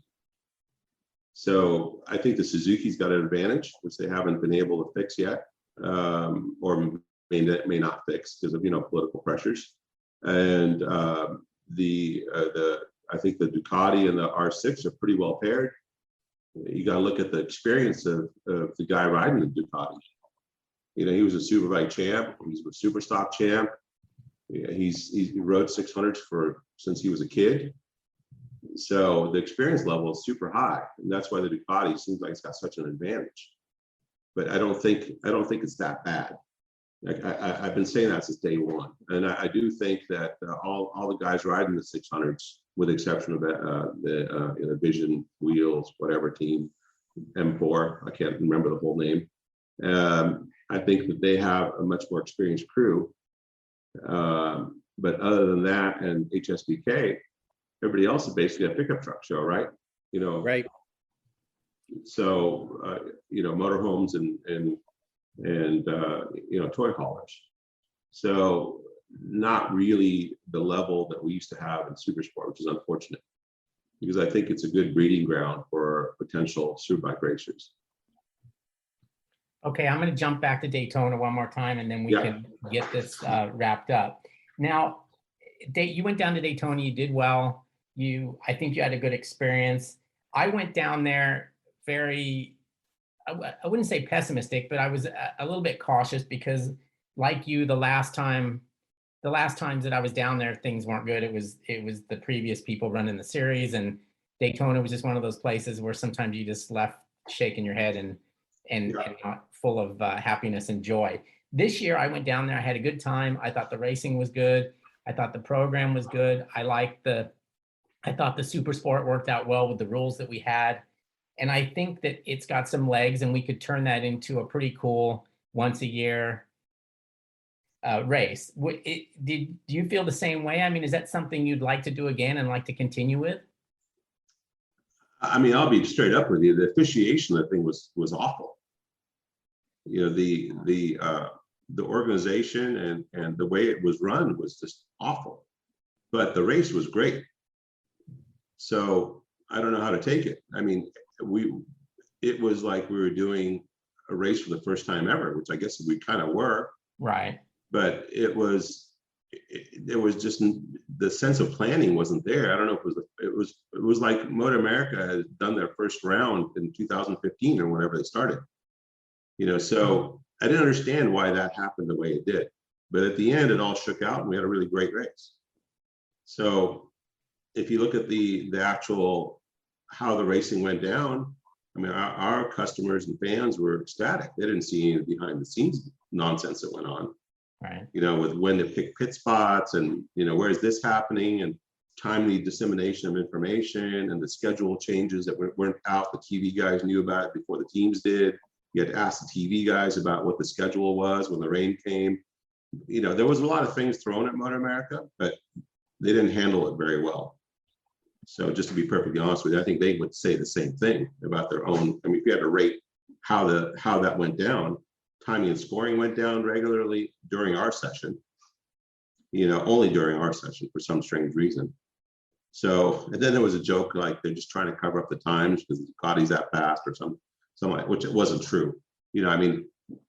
So I think the Suzuki's got an advantage, which they haven't been able to fix yet, or may not fix because of, you know, political pressures. And I think the Ducati and the R6 are pretty well paired. You got to look at the experience of the guy riding the Ducati. You know, he was a Superbike champ. He's a Superstock champ. He rode 600s since he was a kid. So the experience level is super high, and that's why the Ducati seems like it's got such an advantage. But I don't think it's that bad. I've been saying that since day one, and I do think that all the guys riding the 600s, with the exception of the Vision Wheels, whatever team, M4, I can't remember the whole name. I think that they have a much more experienced crew. But other than that, and HSBK, everybody else is basically a pickup truck show, right? You know, right. So you know, motorhomes and you know, toy haulers. So not really the level that we used to have in Supersport, which is unfortunate, because I think it's a good breeding ground for potential Superbike racers. Okay, I'm going to jump back to Daytona one more time, and then we can get this wrapped up. Now, you went down to Daytona, you did well. I think you had a good experience. I went down there very I wouldn't say pessimistic, but I was a little bit cautious because, like you, the last times that I was down there, things weren't good. It was the previous people running the series, and Daytona was just one of those places where sometimes you just left shaking your head and not full of happiness and joy. This year I went down there, I had a good time. I thought the racing was good. I thought the program was good. I thought the super sport worked out well with the rules that we had. And I think that it's got some legs, and we could turn that into a pretty cool once a year race. Do you feel the same way? I mean, is that something you'd like to do again and like to continue with? I mean, I'll be straight up with you. The officiation, I think, was awful. You know, the organization and the way it was run was just awful. But the race was great. So I don't know how to take it. I mean, it was like we were doing a race for the first time ever, which I guess we kind of were. Right. But it was just the sense of planning wasn't there. I don't know if it was like MotoAmerica had done their first round in 2015 or whenever they started. You know, so I didn't understand why that happened the way it did. But at the end, it all shook out and we had a really great race. So if you look at the actual how the racing went down, I mean, our customers and fans were ecstatic. They didn't see any behind the scenes nonsense that went on. Right. You know, with when to pick pit spots and, you know, where's this happening, and timely dissemination of information and the schedule changes that weren't out. The TV guys knew about it before the teams did. You had to ask the TV guys about what the schedule was when the rain came. You know, there was a lot of things thrown at MotoAmerica, but they didn't handle it very well. So just to be perfectly honest with you, I think they would say the same thing about their own. I mean, if you had to rate how that went down, timing and scoring went down regularly during our session, you know, only during our session for some strange reason. So, and then there was a joke like they're just trying to cover up the times because Ducati's that fast or something like, which it wasn't true. You know, I mean,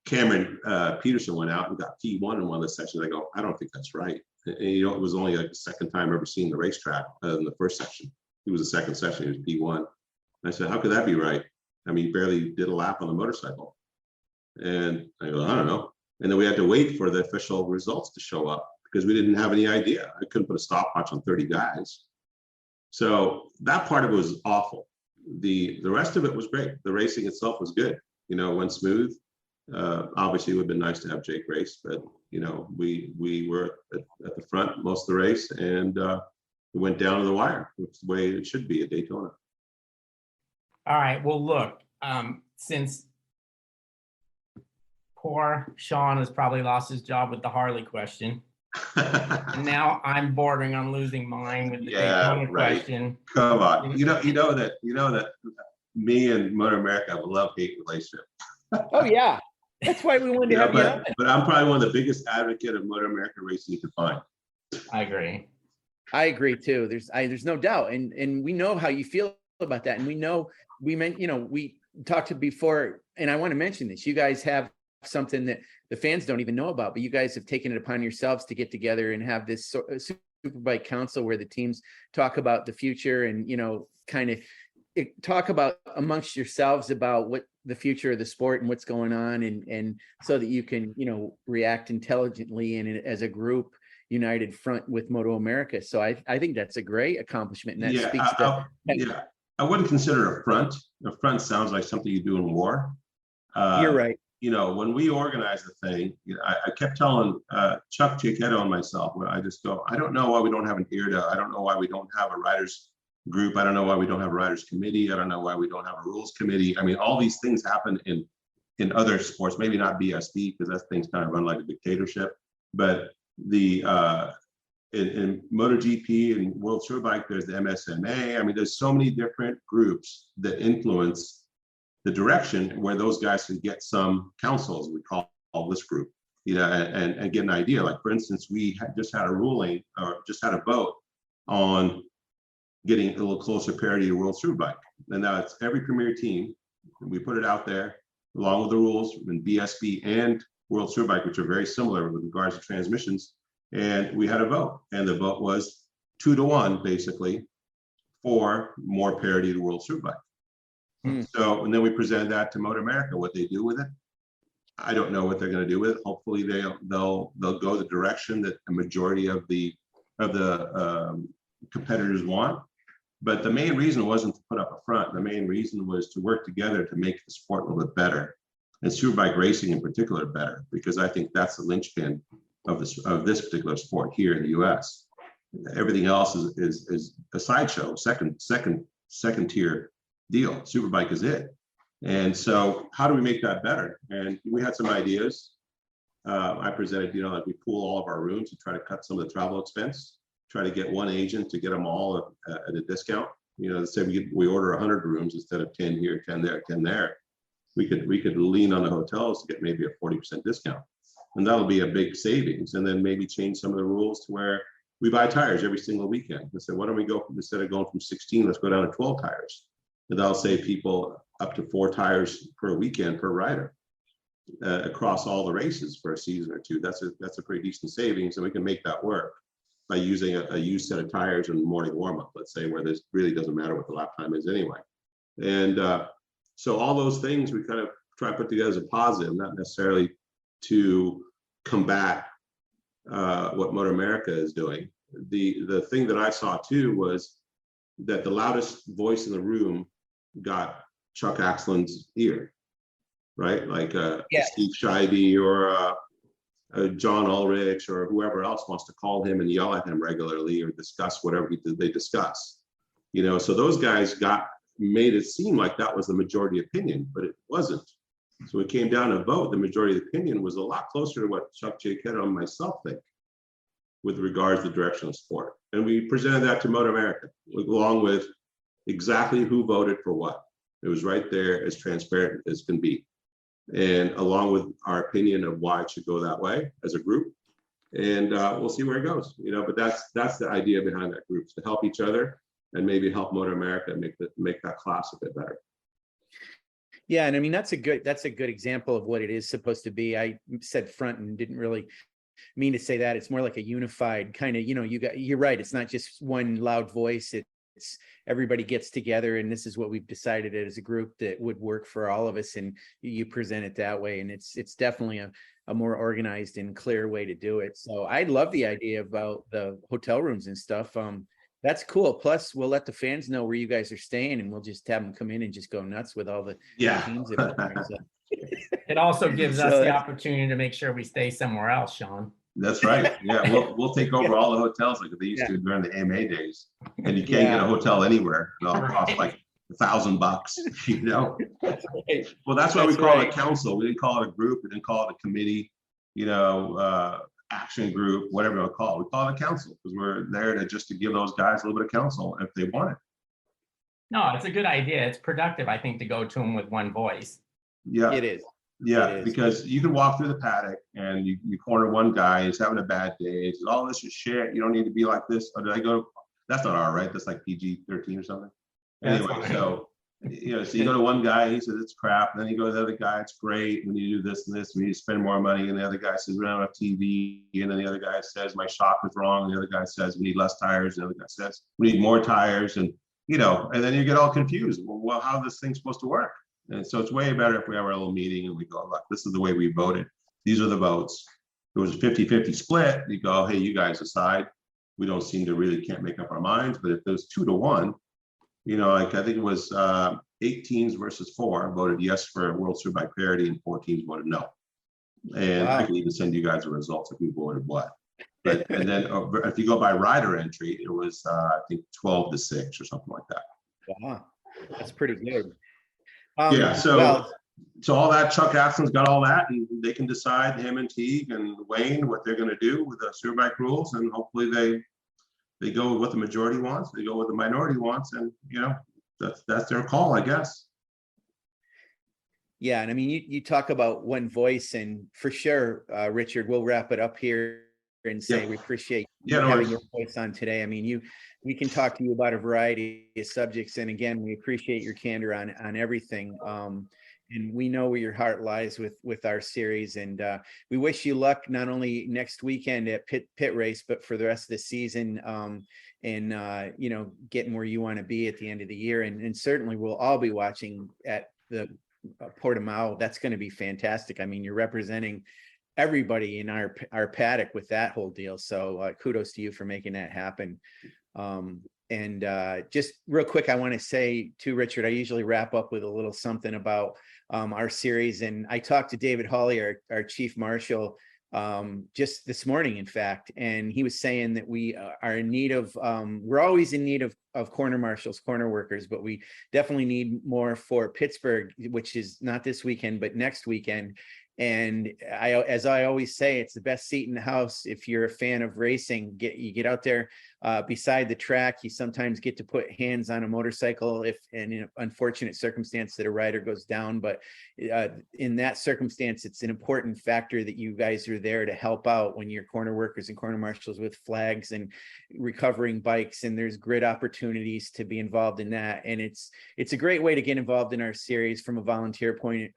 Cameron Peterson went out and got P1 in one of the sessions. I go, I don't think that's right. And, you know, it was only like the second time ever seeing the racetrack in the first section. It was the second session, it was P1. And I said, how could that be right? I mean, he barely did a lap on the motorcycle. And I go, I don't know. And then we had to wait for the official results to show up because we didn't have any idea. I couldn't put a stopwatch on 30 guys. So that part of it was awful. The rest of it was great. The racing itself was good. You know, it went smooth. Obviously, it would have been nice to have Jake race, but you know, we were at the front most of the race, and it went down to the wire, which is the way it should be at Daytona. All right. Well, look, since poor Sean has probably lost his job with the Harley question, and now I'm bordering on losing mine with the Daytona question. Come on, you know that me and MotoAmerica have a love-hate relationship. Oh yeah, that's why we wanted to have you on. But I'm probably one of the biggest advocate of MotoAmerica racing you can find. I agree. I agree too. There's no doubt, and we know how you feel about that, and we talked to before, and I want to mention this. You guys have something that the fans don't even know about, but you guys have taken it upon yourselves to get together and have this Superbike council where the teams talk about the future and, you know, kind of talk about amongst yourselves about what the future of the sport and what's going on, and so that you can, you know, react intelligently and as a group united front with MotoAmerica. So I think that's a great accomplishment, and that speaks to I wouldn't consider it a front. A front sounds like something you do in war. You're right. You know, when we organized the thing, you know, I kept telling Chuck Giacchetto and myself, where I just go, I don't know why we don't have an IRDA. I don't know why we don't have a riders group. I don't know why we don't have a riders committee. I don't know why we don't have a rules committee. I mean, all these things happen in other sports, maybe not BSB because that thing's kind of run like a dictatorship. But in MotoGP and World Superbike, there's the MSMA. I mean, there's so many different groups that influence the direction where those guys can get some counsel, as we call this group, you know, and get an idea. Like, for instance, we just had a ruling or just had a vote on getting a little closer parity to World Superbike. And now it's every premier team. We put it out there along with the rules in BSB and World Superbike, which are very similar with regards to transmissions. And we had a vote, and the vote was 2-1, basically, for more parity to World Superbike. So, and then we presented that to MotoAmerica, what they do with it. I don't know what they're going to do with it. Hopefully they'll go the direction that a majority of the competitors want. But the main reason wasn't to put up a front. The main reason was to work together to make the sport a little bit better, and Superbike racing in particular better, because I think that's the linchpin of this particular sport here in the U.S. Everything else is a sideshow, second tier deal. Superbike is it. And so how do we make that better? And we had some ideas. I presented, like we pool all of our rooms and try to cut some of the travel expense, try to get one agent to get them all at a discount. Let's say we order 100 rooms instead of 10 here, 10 there, 10 there. We could lean on the hotels to get maybe a 40% discount. And that'll be a big savings. And then maybe change some of the rules to where we buy tires every single weekend. I said, why don't we go, instead of going from 16, let's go down to 12 tires. And that'll save people up to 4 tires per weekend per rider across all the races for a season or two. That's a pretty decent savings, and we can make that work by using a used set of tires in the morning warm-up, let's say, where this really doesn't matter what the lap time is anyway. And so all those things we kind of try to put together as a positive, not necessarily to combat what MotoAmerica is doing. The thing that I saw too was that the loudest voice in the room got Chuck Axland's ear, right? Like Steve Scheibe or John Ulrich or whoever else wants to call him and yell at him regularly or discuss whatever they discuss. So those guys made it seem like that was the majority opinion, but it wasn't. So it came down to vote. The majority of the opinion was a lot closer to what Chuck, Jake Gagne, and myself think with regards to the direction of sport. And we presented that to MotoAmerica along with exactly who voted for what. It was right there, as transparent as can be. And along with our opinion of why it should go that way as a group. And we'll see where it goes, but that's the idea behind that group, to help each other and maybe help MotoAmerica make that class a bit better. Yeah, and I mean that's a good example of what it is supposed to be. I said front and didn't really mean to say that. It's more like a unified kind of, you're right. It's not just one loud voice. It's everybody gets together, and this is what we've decided as a group that would work for all of us. And you present it that way, and it's definitely a more organized and clear way to do it. So I love the idea about the hotel rooms and stuff. That's cool. Plus, we'll let the fans know where you guys are staying, and we'll just have them come in and just go nuts with all the teams. It also gives us the opportunity to make sure we stay somewhere else, Sean. That's right. Yeah, we'll take over all the hotels like they used to during the AMA days, and you can't get a hotel anywhere. It'll cost like $1,000. Well, that's why we call it a council. We didn't call it a group. We didn't call it a committee. Action group, whatever we'll call it. We call it a council because we're there to give those guys a little bit of counsel if they want it. No, it's a good idea. It's productive, I think, to go to them with one voice. Yeah, it is. Yeah, because you can walk through the paddock and you corner one guy, he's having a bad day. He says, "Oh, this is shit. You don't need to be like this." Or did I go? That's not R, right? That's like PG-13 or something. Anyway, so you go to one guy, he says it's crap. And then you go to the other guy, it's great. When you do this and this, we need to spend more money. And the other guy says we don't have TV. And then the other guy says my shock is wrong. And the other guy says we need less tires. And the other guy says we need more tires. And and then you get all confused. Well, how is this thing supposed to work? And so it's way better if we have our little meeting and we go, look, this is the way we voted. These are the votes. It was a 50-50 split. You go, hey, you guys decide. We don't seem to really can't make up our minds. But if it was 2-1, I think it was 8 teams versus 4 voted yes for World Superbike parity and 4 teams voted no. And I can even send you guys the results if we voted what. But and then if you go by rider entry, it was I think 12-6 or something like that. Wow, that's pretty good. So all that, Chuck Axland's got all that, and they can decide, him and Teague and Wayne, what they're going to do with the Superbike rules, and hopefully they go with what the majority wants, they go with the minority wants, and that's their call, I guess. Yeah, and I mean, you talk about one voice, and for sure, Richard, we'll wrap it up here and say we appreciate having your voice on today. I mean, we can talk to you about a variety of subjects, and again, we appreciate your candor on everything. and we know where your heart lies with our series. And we wish you luck not only next weekend at pit race, but for the rest of the season. And you know, getting where you want to be at the end of the year. And certainly we'll all be watching at the Portimao. That's going to be fantastic. I mean, you're representing everybody in our paddock with that whole deal. So kudos to you for making that happen. And just real quick, I want to say to Richard, I usually wrap up with a little something about our series. And I talked to David Hawley, our chief marshal, just this morning, in fact, and he was saying that we are in need of, we're always in need of corner marshals, corner workers, but we definitely need more for Pittsburgh, which is not this weekend, but next weekend. And as I always say, it's the best seat in the house. If you're a fan of racing, you get out there beside the track. You sometimes get to put hands on a motorcycle if in an unfortunate circumstance that a rider goes down. But in that circumstance, it's an important factor that you guys are there to help out when you're corner workers and corner marshals with flags and recovering bikes. And there's great opportunities to be involved in that. And it's a great way to get involved in our series from a volunteer point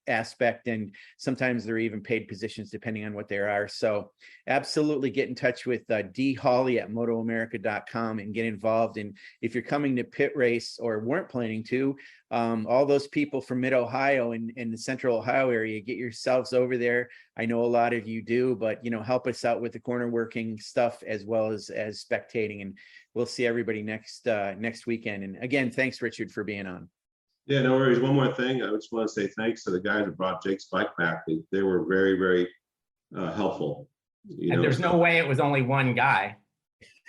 aspect. And sometimes they're even paid positions depending on what they are. So absolutely get in touch with D Hawley at MotoAmerica.com and get involved. And if you're coming to pit race or weren't planning to, all those people from mid-Ohio and the central Ohio area, get yourselves over there. I know a lot of you do, but you know, help us out with the corner working stuff as well as spectating. And we'll see everybody next weekend. And again, thanks Richard for being on. Yeah, no worries. One more thing. I just want to say thanks to the guys who brought Jake's bike back. They were very, very helpful. And there's no way it was only one guy.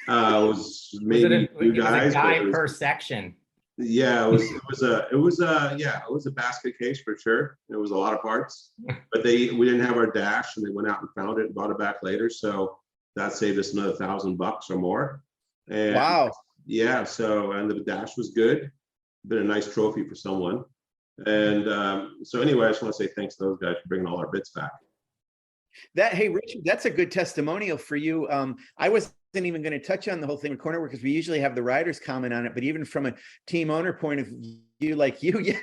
It was maybe two guys. A guy per section. Yeah, it was a basket case for sure. It was a lot of parts, but we didn't have our dash, and they went out and found it and brought it back later. So that saved us another $1,000 or more. And wow. Yeah. So, and the dash was good. Been a nice trophy for someone. And so anyway, I just want to say thanks to those guys for bringing all our bits back. Hey Richard, that's a good testimonial for you. I wasn't even going to touch on the whole thing with corner workers. We usually have the riders comment on it, but even from a team owner point of view, like you, yeah,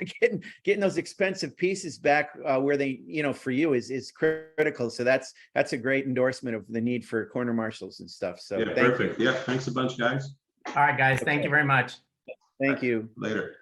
getting those expensive pieces back where they, you know, for you is critical. So that's a great endorsement of the need for corner marshals and stuff. So yeah, perfect. Yeah, thanks a bunch, guys. All right, guys. Thank you very much. Thank you. Later.